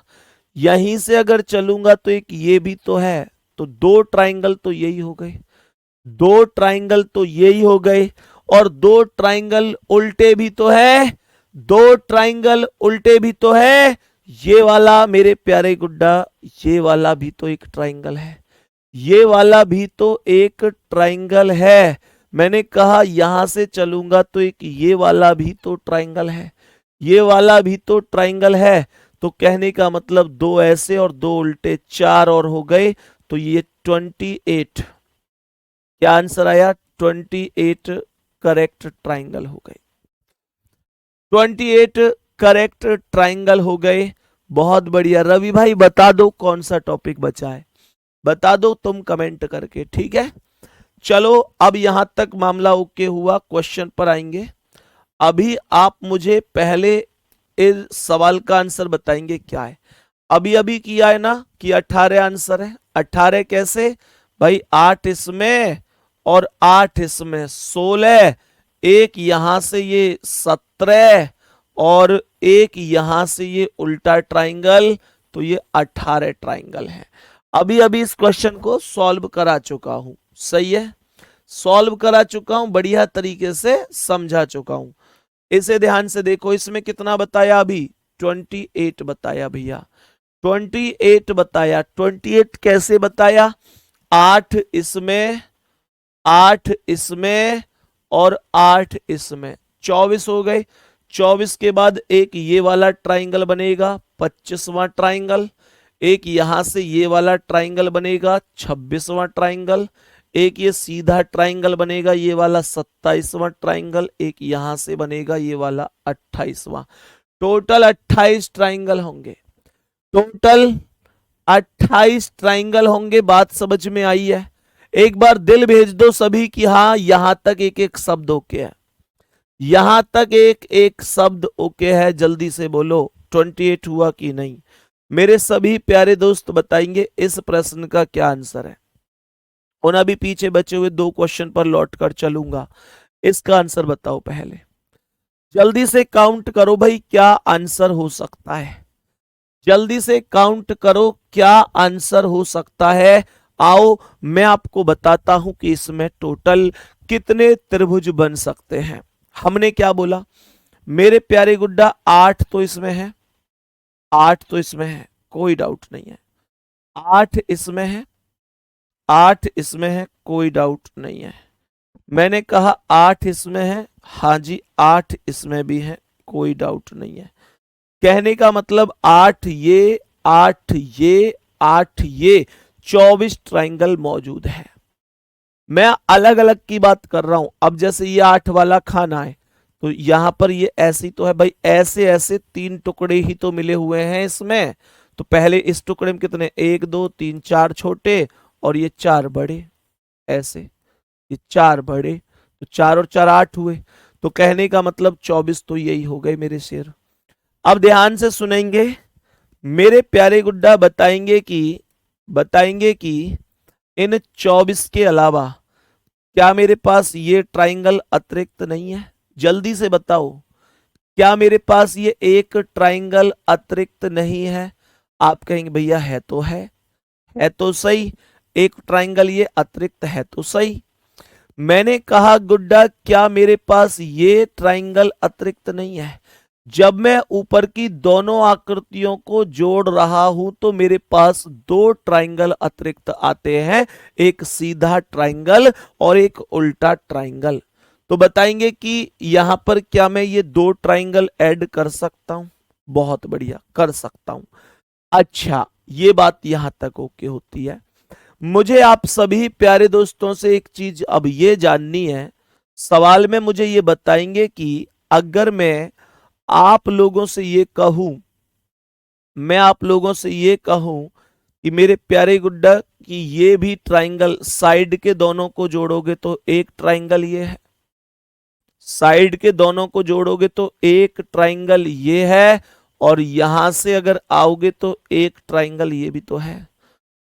यहीं से अगर चलूंगा तो एक ये भी तो है, तो दो ट्राइंगल तो यही हो गए, दो ट्राइंगल तो यही हो गए, और दो ट्राइंगल उल्टे भी तो है, दो ट्राइंगल उल्टे भी तो है। ये वाला मेरे प्यारे गुड्डा, ये वाला भी तो एक ट्राइंगल है, ये वाला भी तो एक ट्राइंगल है। मैंने कहा यहां से चलूंगा तो एक ये वाला भी तो ट्राइंगल है, ये वाला भी तो ट्राइंगल है। तो कहने का मतलब दो ऐसे और दो उल्टे, चार और हो गए, तो ये 28, क्या आंसर आया, 28 करेक्ट ट्राइंगल हो गए, 28 करेक्ट ट्राइंगल हो गए। बहुत बढ़िया। रवि भाई बता दो कौन सा टॉपिक बचा है, बता दो तुम कमेंट करके, ठीक है। चलो अब यहां तक मामला ओके हुआ, क्वेश्चन पर आएंगे। अभी आप मुझे पहले इस सवाल का आंसर बताएंगे क्या है। अभी अभी किया है ना कि 18 आंसर है, 18 कैसे भाई, 8 इसमें और 8 इसमें, 16, एक यहां से ये 17 और एक यहां से ये उल्टा ट्राइंगल, तो ये 18 ट्राइंगल है। अभी अभी इस क्वेश्चन को सॉल्व करा चुका हूं, सही है, सॉल्व करा चुका हूं, बढ़िया तरीके से समझा चुका हूं। इसे ध्यान से देखो, इसमें कितना बताया अभी, 28 बताया भैया, 28 बताया। 28 कैसे बताया, 8 इसमें, 8 इसमें और 8 इसमें, 24 हो गए। 24 के बाद एक ये वाला ट्राइंगल बनेगा, 25वां ट्राइंगल, एक यहां से ये वाला ट्राइंगल बनेगा, 26वां ट्राइंगल, एक ये सीधा ट्राइंगल बनेगा ये वाला, 27वां ट्राइंगल, एक यहां से बनेगा ये वाला, 28वां। टोटल 28 ट्राइंगल होंगे, टोटल 28 ट्राइंगल होंगे। बात समझ में आई है। एक बार दिल भेज दो सभी कि हाँ यहां तक एक एक शब्द ओके है, यहां तक एक एक शब्द ओके है, जल्दी से बोलो 28 हुआ कि नहीं। मेरे सभी प्यारे दोस्त बताएंगे इस प्रश्न का क्या आंसर है। और अभी पीछे बचे हुए दो क्वेश्चन पर लौट कर चलूंगा, इसका आंसर बताओ पहले, जल्दी से काउंट करो भाई क्या आंसर हो सकता है, जल्दी से काउंट करो क्या आंसर हो सकता है। आओ मैं आपको बताता हूं कि इसमें टोटल कितने त्रिभुज बन सकते हैं। हमने क्या बोला मेरे प्यारे गुड्डा, 8 तो इसमें है, 8 तो इसमें है, कोई डाउट नहीं है, 8 इसमें है, 8 इसमें है, कोई डाउट नहीं है। मैंने कहा 8 इसमें है, हाँ जी 8 इसमें भी है, कोई डाउट नहीं है। कहने का मतलब 8 ये, 8 ये, 8 ये, 24 ट्राइंगल मौजूद है। मैं अलग अलग की बात कर रहा हूं। अब जैसे ये 8 वाला खाना है, तो यहां पर ये ऐसी तो है भाई, ऐसे ऐसे 3 टुकड़े ही तो मिले हुए हैं इसमें। तो पहले इस टुकड़े में कितने, 1 2 3 4 छोटे और ये 4 बड़े, ऐसे ये 4 बड़े, तो 4 और 4 8 हुए। तो कहने का मतलब 24 तो यही हो गए मेरे शेर। अब ध्यान से सुनेंगे मेरे प्यारे गुड्डा, बताएंगे कि इन 24 के अलावा क्या मेरे पास ये ट्राइंगल अतिरिक्त नहीं है, जल्दी से बताओ, क्या मेरे पास ये एक ट्राइंगल अतिरिक्त नहीं है। आप कहेंगे भैया है तो सही, एक ट्राइंगल ये अतिरिक्त है तो सही। मैंने कहा गुड्डा क्या मेरे पास ये ट्राइंगल अतिरिक्त नहीं है। जब मैं ऊपर की दोनों आकृतियों को जोड़ रहा हूं तो मेरे पास दो ट्राइंगल अतिरिक्त आते हैं, एक सीधा ट्राइंगल और एक उल्टा ट्राइंगल। तो बताएंगे कि यहां पर क्या मैं ये दो ट्राइंगल ऐड कर सकता हूं, बहुत बढ़िया कर सकता हूं। अच्छा ये बात यहां तक ओके होती है। मुझे आप सभी प्यारे दोस्तों से एक चीज अब ये जाननी है, सवाल में मुझे ये बताएंगे कि अगर मैं आप लोगों से ये कहूं, मैं आप लोगों से ये कहूं कि मेरे प्यारे गुड्डा कि ये भी ट्राइंगल, साइड के दोनों को जोड़ोगे तो एक ट्राइंगल ये है, साइड के दोनों को जोड़ोगे तो एक ट्राइंगल ये है, और यहां से अगर आओगे तो एक ट्राइंगल ये भी तो है।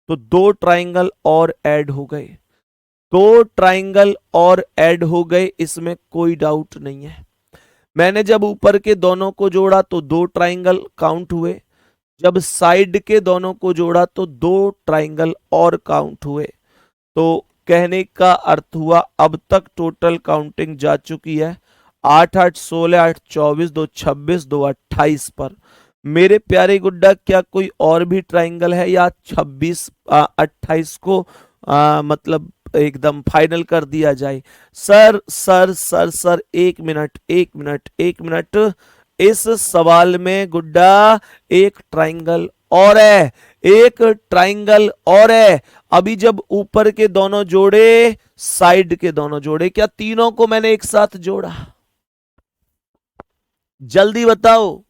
तो 2 ट्राइंगल और ऐड हो गए, 2 ट्राइंगल और ऐड हो गए, इसमें कोई डाउट नहीं है। मैंने जब ऊपर के दोनों को जोड़ा तो 2 ट्राइंगल काउंट हुए, जब साइड के दोनों को जोड़ा तो 2 ट्राइंगल और काउंट हुए। तो कहने का अर्थ हुआ अब तक टोटल काउंटिंग जा चुकी है 8 8 16 8 24 2 26 2 28 पर। मेरे प्यारे गुड्डा, क्या कोई और भी ट्राइंगल है या 26 28 को मतलब एकदम फाइनल कर दिया जाए? सर सर सर सर, एक मिनट एक मिनट एक मिनट, इस सवाल में गुड्डा एक ट्राइंगल और है, एक ट्राइंगल और है। अभी जब ऊपर के दोनों जोड़े, साइड के दोनों जोड़े, क्या तीनों को मैंने एक साथ जोड़ा? जल्दी बताओ।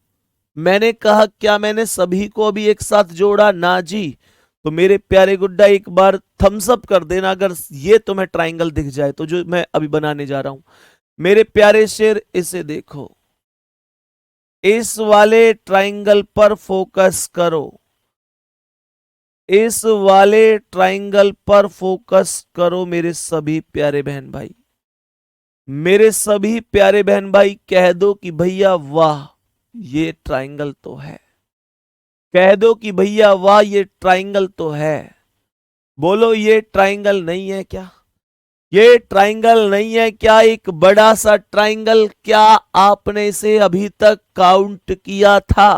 मैंने कहा क्या मैंने सभी को अभी एक साथ जोड़ा? ना जी। तो मेरे प्यारे गुड्डा एक बार थम्स अप कर देना अगर ये तुम्हें ट्राइंगल दिख जाए तो, जो मैं अभी बनाने जा रहा हूं। मेरे प्यारे शेर, इसे देखो, इस वाले ट्राइंगल पर फोकस करो, इस वाले ट्राइंगल पर फोकस करो मेरे सभी प्यारे बहन भाई। मेरे सभी प्यारे बहन भाई कह दो कि भैया वाह ये ट्राइंगल तो है, कह दो कि भैया वाह ये ट्राइंगल तो है। बोलो ये ट्राइंगल नहीं है क्या? ये ट्राइंगल नहीं है क्या? एक बड़ा सा ट्राइंगल। क्या आपने इसे अभी तक काउंट किया था?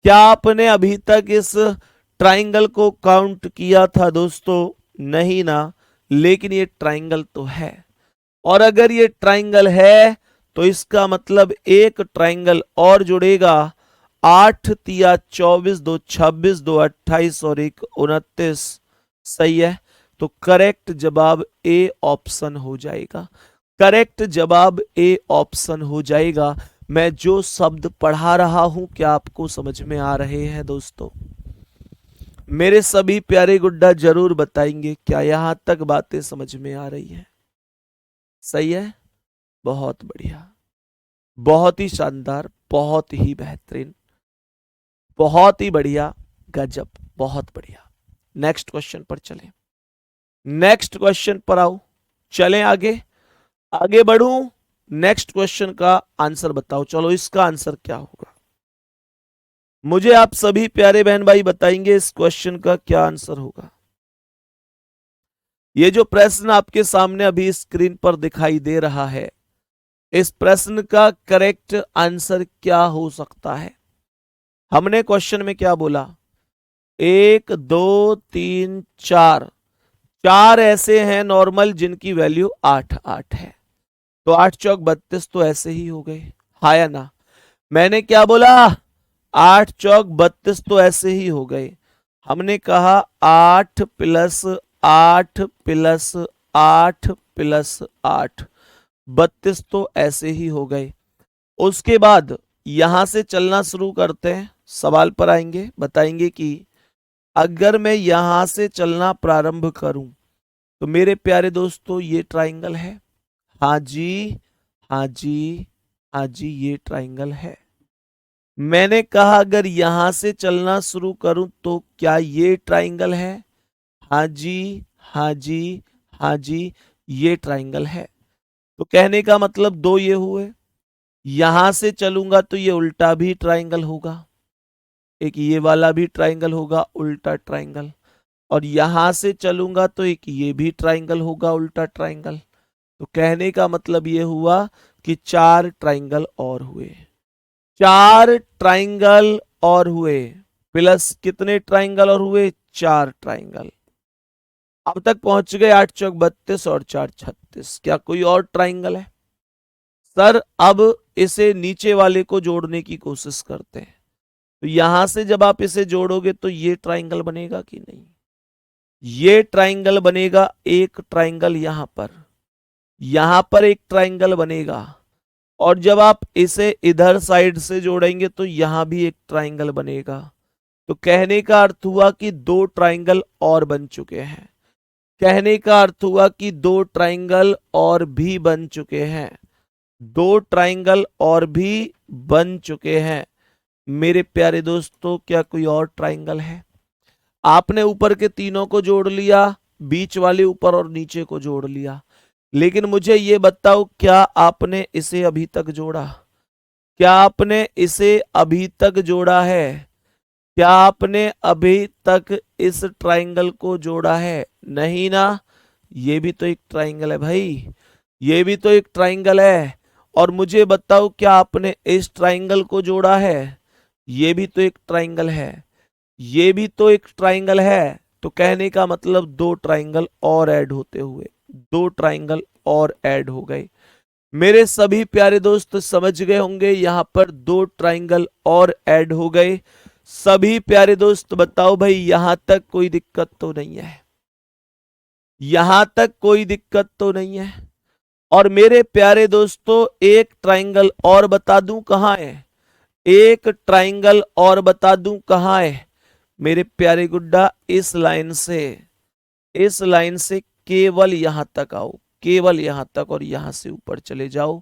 क्या आपने अभी तक इस ट्राइंगल को काउंट किया था दोस्तों? नहीं ना। लेकिन ये ट्राइंगल तो है, और अगर ये ट्राइंगल है तो इसका मतलब एक ट्राइंगल और जुड़ेगा। 8 तिया 24 2 26 2 28 और 1 29। सही है। तो करेक्ट जवाब ए ऑप्शन हो जाएगा। करेक्ट जवाब ए ऑप्शन हो जाएगा। मैं जो शब्द पढ़ा रहा हूं क्या आपको समझ में आ रहे हैं दोस्तों? मेरे सभी प्यारे गुड्डा जरूर बताएंगे क्या यहां तक बातें समझ में आ रही है? सही है। बहुत बढ़िया, बहुत ही शानदार, बहुत ही बेहतरीन, बहुत ही बढ़िया, गजब, बहुत बढ़िया। नेक्स्ट क्वेश्चन पर चलें। नेक्स्ट क्वेश्चन पर आओ, चलें आगे, आगे बढ़ूं। नेक्स्ट क्वेश्चन का आंसर बताओ। चलो इसका आंसर क्या होगा, मुझे आप सभी प्यारे बहन भाई बताएंगे इस क्वेश्चन का क्या आंसर होगा। ये जो प्रश्न आपके सामने अभी स्क्रीन पर दिखाई दे रहा है, इस प्रश्न का करेक्ट आंसर क्या हो सकता है? हमने क्वेश्चन में क्या बोला? 1 2 3 4, 4 ऐसे हैं नॉर्मल जिनकी वैल्यू 8 8 है। तो 8 चौक 32 तो ऐसे ही हो गए, हाँ या ना? मैंने क्या बोला? 8 चौक 32 तो ऐसे ही हो गए। हमने कहा 8 प्लस 8 प्लस 8 प्लस 8, 32 तो ऐसे ही हो गए। उसके बाद यहां से चलना शुरू करते हैं, सवाल पर आएंगे, बताएंगे कि अगर मैं यहां से चलना प्रारंभ करूं तो मेरे प्यारे दोस्तों ये ट्राइंगल है। हाँ जी, हाँ जी, हाँ जी, ये ट्राइंगल है। मैंने कहा अगर यहां से चलना शुरू करूं तो क्या ये ट्राइंगल है? हाँ जी, हाँ जी, हाँ जी, ये ट्राइंगल है। तो कहने का मतलब दो ये हुए। यहां से चलूंगा तो ये उल्टा भी ट्राइंगल होगा, एक ये वाला भी ट्राइंगल होगा उल्टा ट्राइंगल, और यहां से चलूंगा तो एक ये भी ट्राइंगल होगा उल्टा ट्राइंगल। तो कहने का मतलब ये हुआ कि 4 ट्राइंगल और हुए, 4 ट्राइंगल और हुए, प्लस कितने ट्राइंगल और हुए? 4 ट्राइंगल। अब तक पहुंच गए 8 चौक 32 और 4 36। क्या कोई और ट्राइंगल है? सर अब इसे नीचे वाले को जोड़ने की कोशिश करते हैं। तो यहां से जब आप इसे जोड़ोगे तो ये ट्राइंगल बनेगा कि नहीं? ये ट्राइंगल बनेगा। एक ट्राइंगल यहां पर एक ट्राइंगल बनेगा, और जब आप इसे इधर साइड से जोड़ेंगे तो यहां भी एक ट्राइंगल बनेगा। तो कहने का अर्थ हुआ कि 2 ट्राइंगल और बन चुके हैं। कहने का अर्थ हुआ कि 2 ट्राइंगल और भी बन चुके हैं, 2 ट्राइंगल और भी बन चुके हैं। मेरे प्यारे दोस्तों क्या कोई और ट्राइंगल है? आपने ऊपर के तीनों को जोड़ लिया, बीच वाले ऊपर और नीचे को जोड़ लिया, लेकिन मुझे ये बताओ क्या आपने इसे अभी तक जोड़ा? क्या आपने इसे अभी तक जोड़ा है? क्या आपने अभी तक इस ट्राइंगल को जोड़ा है? नहीं ना। ये भी तो एक ट्राइंगल है भाई, ये भी तो एक ट्राइंगल है। और मुझे बताओ क्या आपने इस ट्राइंगल को जोड़ा है? ये भी तो एक ट्राइंगल है, ये भी तो एक ट्राइंगल है। तो कहने का मतलब दो ट्राइंगल और ऐड होते हुए, दो ट्राइंगल और ऐड हो गए। मेरे सभी प्यारे दोस्त समझ गए होंगे, यहां पर दो ट्राइंगल और ऐड हो गए। सभी प्यारे दोस्त बताओ भाई, यहां तक कोई दिक्कत तो नहीं है? यहां तक कोई दिक्कत तो नहीं है? और मेरे प्यारे दोस्तों एक ट्राइंगल और बता दूं कहां है, एक ट्राइंगल और बता दूं कहां है मेरे प्यारे गुड्डा। इस लाइन से केवल यहां तक आओ, केवल यहां तक, और यहां से ऊपर चले जाओ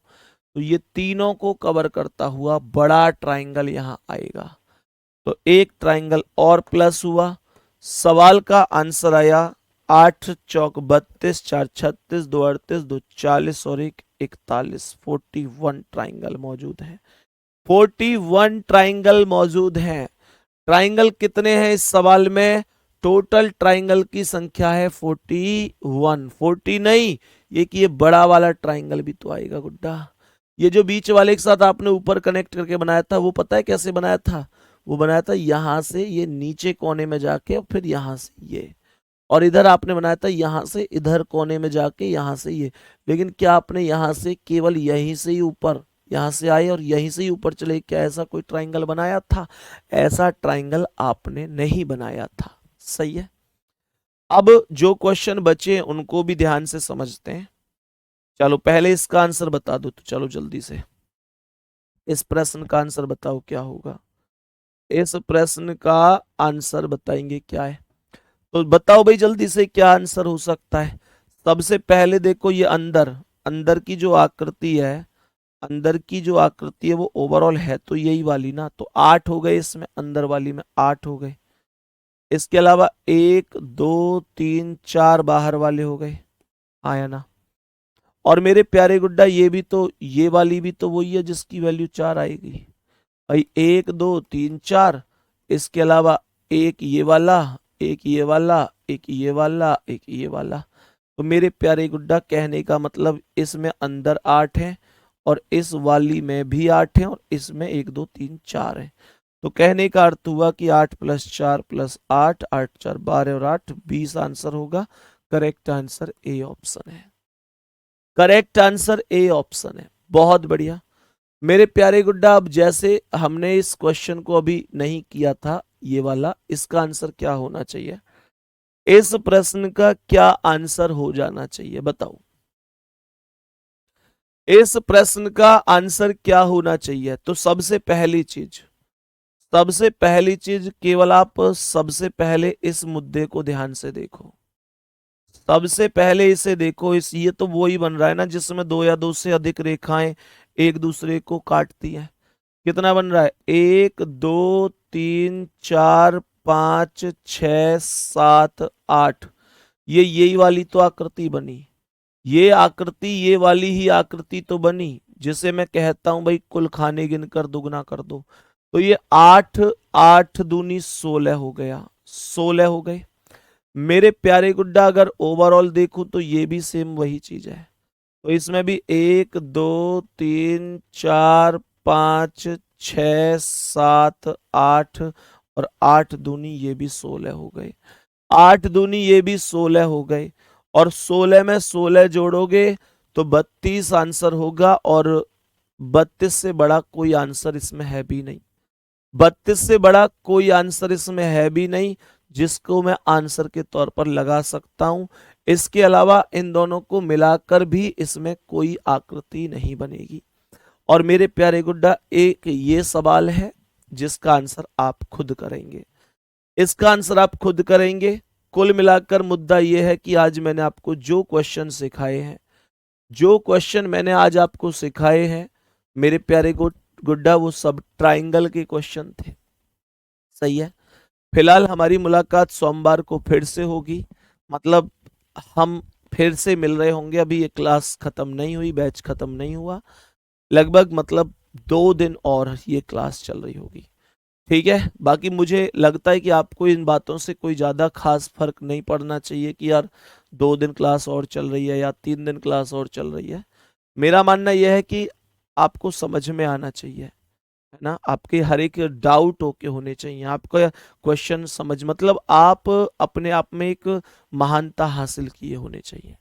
तो ये तीनों को कवर करता हुआ बड़ा ट्राइंगल यहां आएगा। तो एक ट्राइंगल और प्लस हुआ। सवाल का आंसर आया 8 चौक 32, 4 36, 2 38, 2 40 और 1 41। 41 ट्राइंगल मौजूद है, 41 ट्राइंगल मौजूद हैं। ट्राइंगल कितने हैं इस सवाल में? टोटल ट्राइंगल की संख्या है 41। 40 नहीं, ये कि ये बड़ा वाला ट्राइंगल भी तो आएगा गुड्डा। ये जो बीच वाले के साथ आपने ऊपर कनेक्ट करके बनाया था, वो पता है कैसे बनाया था? वो बनाया था यहां से ये नीचे कोने में जाके और फिर यहां से ये, और इधर आपने बनाया था यहां से इधर कोने में जाके यहां से ये। लेकिन क्या आपने यहां से केवल यहीं से ही ऊपर, यहां से आए और यहीं से ही ऊपर चले, क्या ऐसा कोई ट्राइंगल बनाया था? ऐसा ट्राइंगल आपने नहीं बनाया था। सही है। अब जो क्वेश्चन बचे उनको भी ध्यान से समझते हैं। चलो पहले इसका आंसर बता दो, तो चलो जल्दी से इस प्रश्न का आंसर बताओ क्या होगा। इस प्रश्न का आंसर बताएंगे क्या है, तो बताओ भाई जल्दी से क्या आंसर हो सकता है। सबसे पहले देखो ये अंदर, अंदर की जो आकृति है, अंदर की जो आकृति है वो ओवरऑल है तो यही वाली ना, तो 8 हो गए इसमें, अंदर वाली में 8 हो गए। इसके अलावा 1 2 3 4 बाहर वाले हो गए, आया ना। और मेरे प्यारे गुड्डा ये भी तो, ये वाली भी तो वही है जिसकी वैल्यू 4 आएगी भाई। 1 2 3 4, इसके अलावा एक ये वाला, एक ये वाला, एक ये वाला, एक ये वाला। तो मेरे प्यारे गुड्डा कहने का मतलब इसमें अंदर 8 है और इस वाली में भी 8 है और इसमें 1 2 3 4 है। तो कहने का अर्थ हुआ कि 8 + 4 + 8, 8 4 12 और 8 20 आंसर होगा। करेक्ट आंसर ए ऑप्शन है, करेक्ट आंसर ए ऑप्शन है। बहुत बढ़िया मेरे प्यारे गुड्डा। अब जैसे हमने इस क्वेश्चन को अभी नहीं किया था ये वाला, इसका आंसर क्या होना चाहिए? इस प्रश्न का क्या आंसर हो जाना चाहिए बताओ? इस प्रश्न का आंसर क्या होना चाहिए? तो सबसे पहली चीज, सबसे पहली चीज केवल आप सबसे पहले इस मुद्दे को ध्यान से देखो। सबसे पहले इसे देखो, इस ये तो वो ही बन रहा है ना जिसमें दो या दो से अधिक रेखाएं एक दूसरे को काटती हैं। कितना बन रहा है? 1 2 3 4 5 6 7 8। ये यही वाली तो आकृति बनी, ये आकृति, ये वाली ही आकृति तो बनी जिसे मैं कहता हूं भाई कुल खाने गिनकर दुगना कर दो। तो ये 8 8 दूनी 16 हो गया, 16 हो गए। मेरे प्यारे गुड्डा अगर ओवरऑल देखूं तो ये भी सेम वही चीज है। तो इसमें भी 1 2 3 4 5 6 7 8 और 8 दूनी ये भी 16 हो गए, 8 दूनी ये भी 16 हो गए। और 16 में 16 जोड़ोगे तो 32 आंसर होगा। और 32 से बड़ा कोई आंसर इसमें है भी नहीं, 32 से बड़ा कोई आंसर इसमें है भी नहीं जिसको मैं आंसर के तौर पर लगा सकता हूं। इसके अलावा इन दोनों को मिलाकर भी इसमें कोई आकृति नहीं बनेगी। और मेरे प्यारे गुड्डा एक ये सवाल है जिसका आंसर आप खुद करेंगे, इसका आंसर आप खुद करेंगे। कुल मिलाकर मुद्दा यह है कि आज मैंने आपको जो क्वेश्चन सिखाए हैं, जो क्वेश्चन मैंने आज आपको सिखाए हैं मेरे प्यारे गुड्डा, वो सब ट्राइंगल के क्वेश्चन थे। सही है। फिलहाल हमारी मुलाकात सोमवार को फिर से होगी, मतलब हम फिर से मिल रहे होंगे। अभी ये क्लास खत्म नहीं हुई, बैच खत्म नहीं हुआ, लगभग मतलब 2 दिन और ये क्लास चल रही होगी। ठीक है, बाकी मुझे लगता है कि आपको इन बातों से कोई ज़्यादा खास फर्क नहीं पड़ना चाहिए कि यार 2 दिन क्लास और चल रही है या 3 दिन क्लास और चल रही है। मेरा मानना यह है कि आपको समझ में आना चाहिए, है ना, आपके हर एक डाउट ओके होने चाहिए, आपका क्वेश्चन समझ, मतलब आप अपने आप में एक महानता हासिल किए होने चाहिए।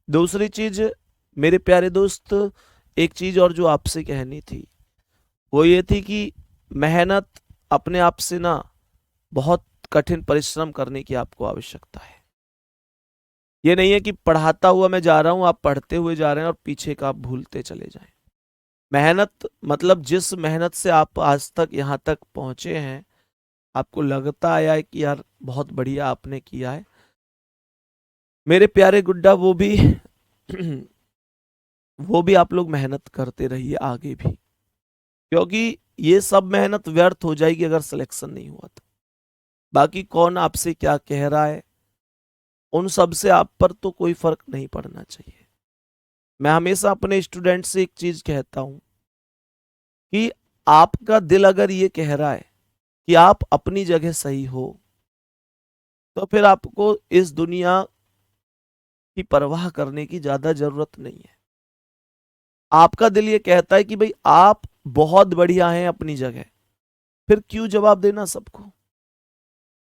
दूसरी चीज मेरे प्यारे दोस्त, एक चीज और जो आपसे कहनी थी वो ये थी कि मेहनत अपने आप से ना, बहुत कठिन परिश्रम करने की आपको आवश्यकता है। ये नहीं है कि पढ़ाता हुआ मैं जा रहा हूं, आप पढ़ते हुए जा रहे हैं और पीछे का आप भूलते चले जाएं। मेहनत मतलब जिस मेहनत से आप आज तक यहाँ तक पहुंचे हैं, आपको लगता आया है कि यार बहुत बढ़िया आपने किया है, मेरे प्यारे गुड्डा, वो भी वो भी आप लोग मेहनत करते रहिए आगे भी, क्योंकि ये सब मेहनत व्यर्थ हो जाएगी अगर सिलेक्शन नहीं हुआ तो। बाकी कौन आपसे क्या कह रहा है, उन सब से आप पर तो कोई फर्क नहीं पड़ना चाहिए। मैं हमेशा अपने स्टूडेंट से एक चीज कहता हूं कि आपका दिल अगर ये कह रहा है कि आप अपनी जगह सही हो, तो फिर आपको इस दुनिया की परवाह करने की ज्यादा जरूरत नहीं है। आपका दिल ये कहता है कि भाई आप बहुत बढ़िया हैं अपनी जगह, फिर क्यों जवाब देना सबको।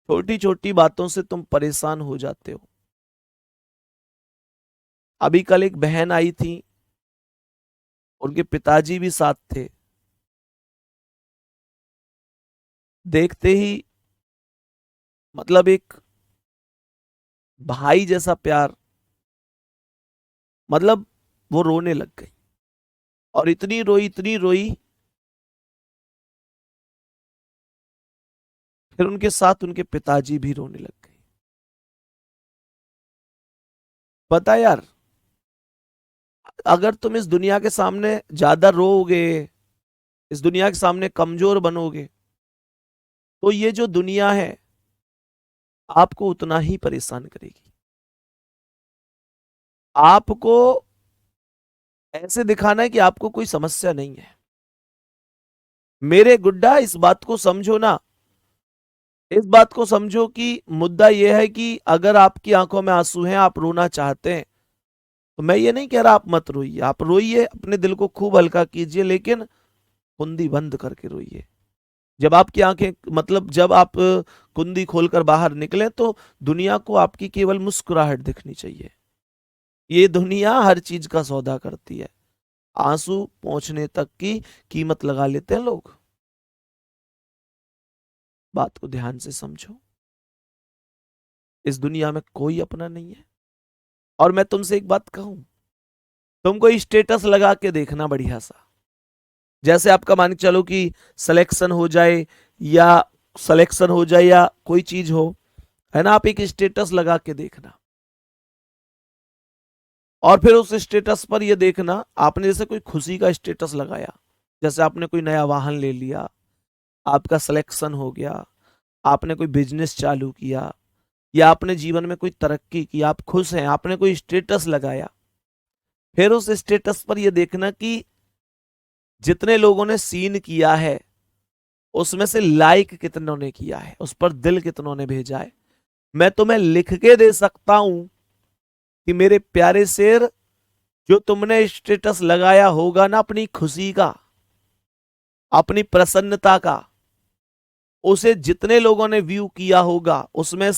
छोटी छोटी बातों से तुम परेशान हो जाते हो। अभी कल एक बहन आई थी, उनके पिताजी भी साथ थे, देखते ही मतलब एक भाई जैसा प्यार, मतलब वो रोने लग गई, और इतनी रोई, फिर उनके साथ उनके पिताजी भी रोने लग गए। पता यार, अगर तुम इस दुनिया के सामने ज्यादा रोओगे, इस दुनिया के सामने कमजोर बनोगे, तो ये जो दुनिया है आपको उतना ही परेशान करेगी। आपको ऐसे दिखाना है कि आपको कोई समस्या नहीं है। मेरे गुड्डा, इस बात को समझो ना, इस बात को समझो कि मुद्दा यह है कि अगर आपकी आंखों में आंसू हैं, आप रोना चाहते हैं, तो मैं ये नहीं कह रहा आप मत रोइए, आप रोइए, अपने दिल को खूब हल्का कीजिए, लेकिन कुंडी बंद करके रोइए। जब आपकी आंखें, मतलब जब आप कुंडी खोलकर बाहर निकले, तो दुनिया को आपकी केवल मुस्कुराहट दिखनी चाहिए। ये दुनिया हर चीज का सौदा करती है, आंसू पहुंचने तक की कीमत लगा लेते हैं लोग। बात को ध्यान से समझो, इस दुनिया में कोई अपना नहीं है। और मैं तुमसे एक बात कहूं, तुमको स्टेटस लगा के देखना बढ़िया सा, जैसे आपका मान के चलो कि सिलेक्शन हो जाए, या सिलेक्शन हो जाए या कोई चीज हो, है ना, आप एक स्टेटस लगा के देखना, और फिर उस स्टेटस पर ये देखना, आपने जैसे कोई खुशी का स्टेटस लगाया, जैसे आपने कोई नया वाहन ले लिया, आपका सिलेक्शन हो गया, आपने कोई बिजनेस चालू किया, या आपने जीवन में कोई तरक्की की, आप खुश हैं, आपने कोई स्टेटस लगाया, फिर उस स्टेटस पर यह देखना कि जितने लोगों ने सीन किया है, उसमें से लाइक कितनों ने किया है, उस पर दिल कितनों ने भेजा है। मैं तुम्हें लिख के दे सकता हूं कि मेरे प्यारे शेर, जो तुमने स्टेटस लगाया होगा ना अपनी खुशी का, अपनी प्रसन्नता का, उसे जितने लोगों ने व्यू किया होगा, उसमें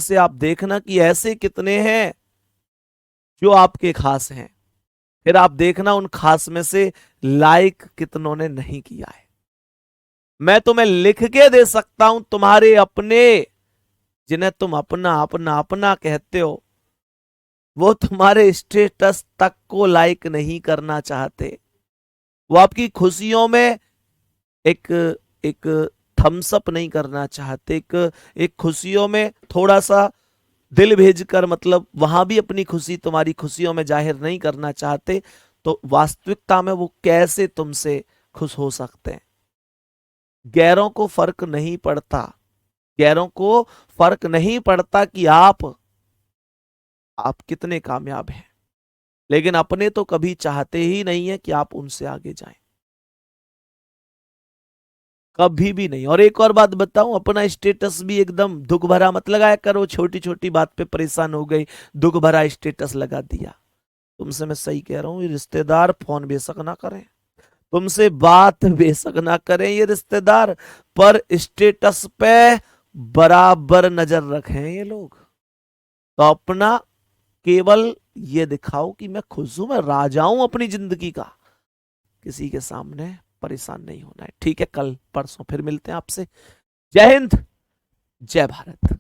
से आप देखना कि ऐसे कितने हैं जो आपके खास हैं, फिर आप देखना उन खास में से लाइक कितनों ने नहीं किया है। मैं तुम्हें लिख के दे सकता हूं, तुम्हारे अपने, जिन्हें तुम अपना अपना अपना कहते हो, वो तुम्हारे स्टेटस तक को लाइक नहीं करना चाहते। वो आपकी खुशियों में एक एक थम्स अप नहीं करना चाहते, एक एक खुशियों में थोड़ा सा दिल भेजकर, मतलब वहां भी अपनी खुशी तुम्हारी खुशियों में जाहिर नहीं करना चाहते। तो वास्तविकता में वो कैसे तुमसे खुश हो सकते हैं? गैरों को फर्क नहीं पड़ता, गैरों को फर्क नहीं पड़ता कि आप कितने कामयाब हैं, लेकिन अपने तो कभी चाहते ही नहीं है कि आप उनसे आगे जाएं, कभी भी नहीं। और एक और बात बताऊं, अपना स्टेटस भी एकदम दुख भरा मत लगाया करो, छोटी छोटी बात पे परेशान हो गई, दुख भरा स्टेटस लगा दिया। तुमसे मैं सही कह रहा हूं, ये रिश्तेदार फोन बेशक ना करें, तुमसे बात बेशक ना करें ये रिश्तेदार, पर स्टेटस पे बराबर नजर रखें ये लोग। तो अपना केवल ये दिखाओ कि मैं खुश हूं, मैं राजा हूं अपनी जिंदगी का, किसी के सामने परेशान नहीं होना है। ठीक है, कल परसों फिर मिलते हैं आपसे। जय हिंद, जय भारत।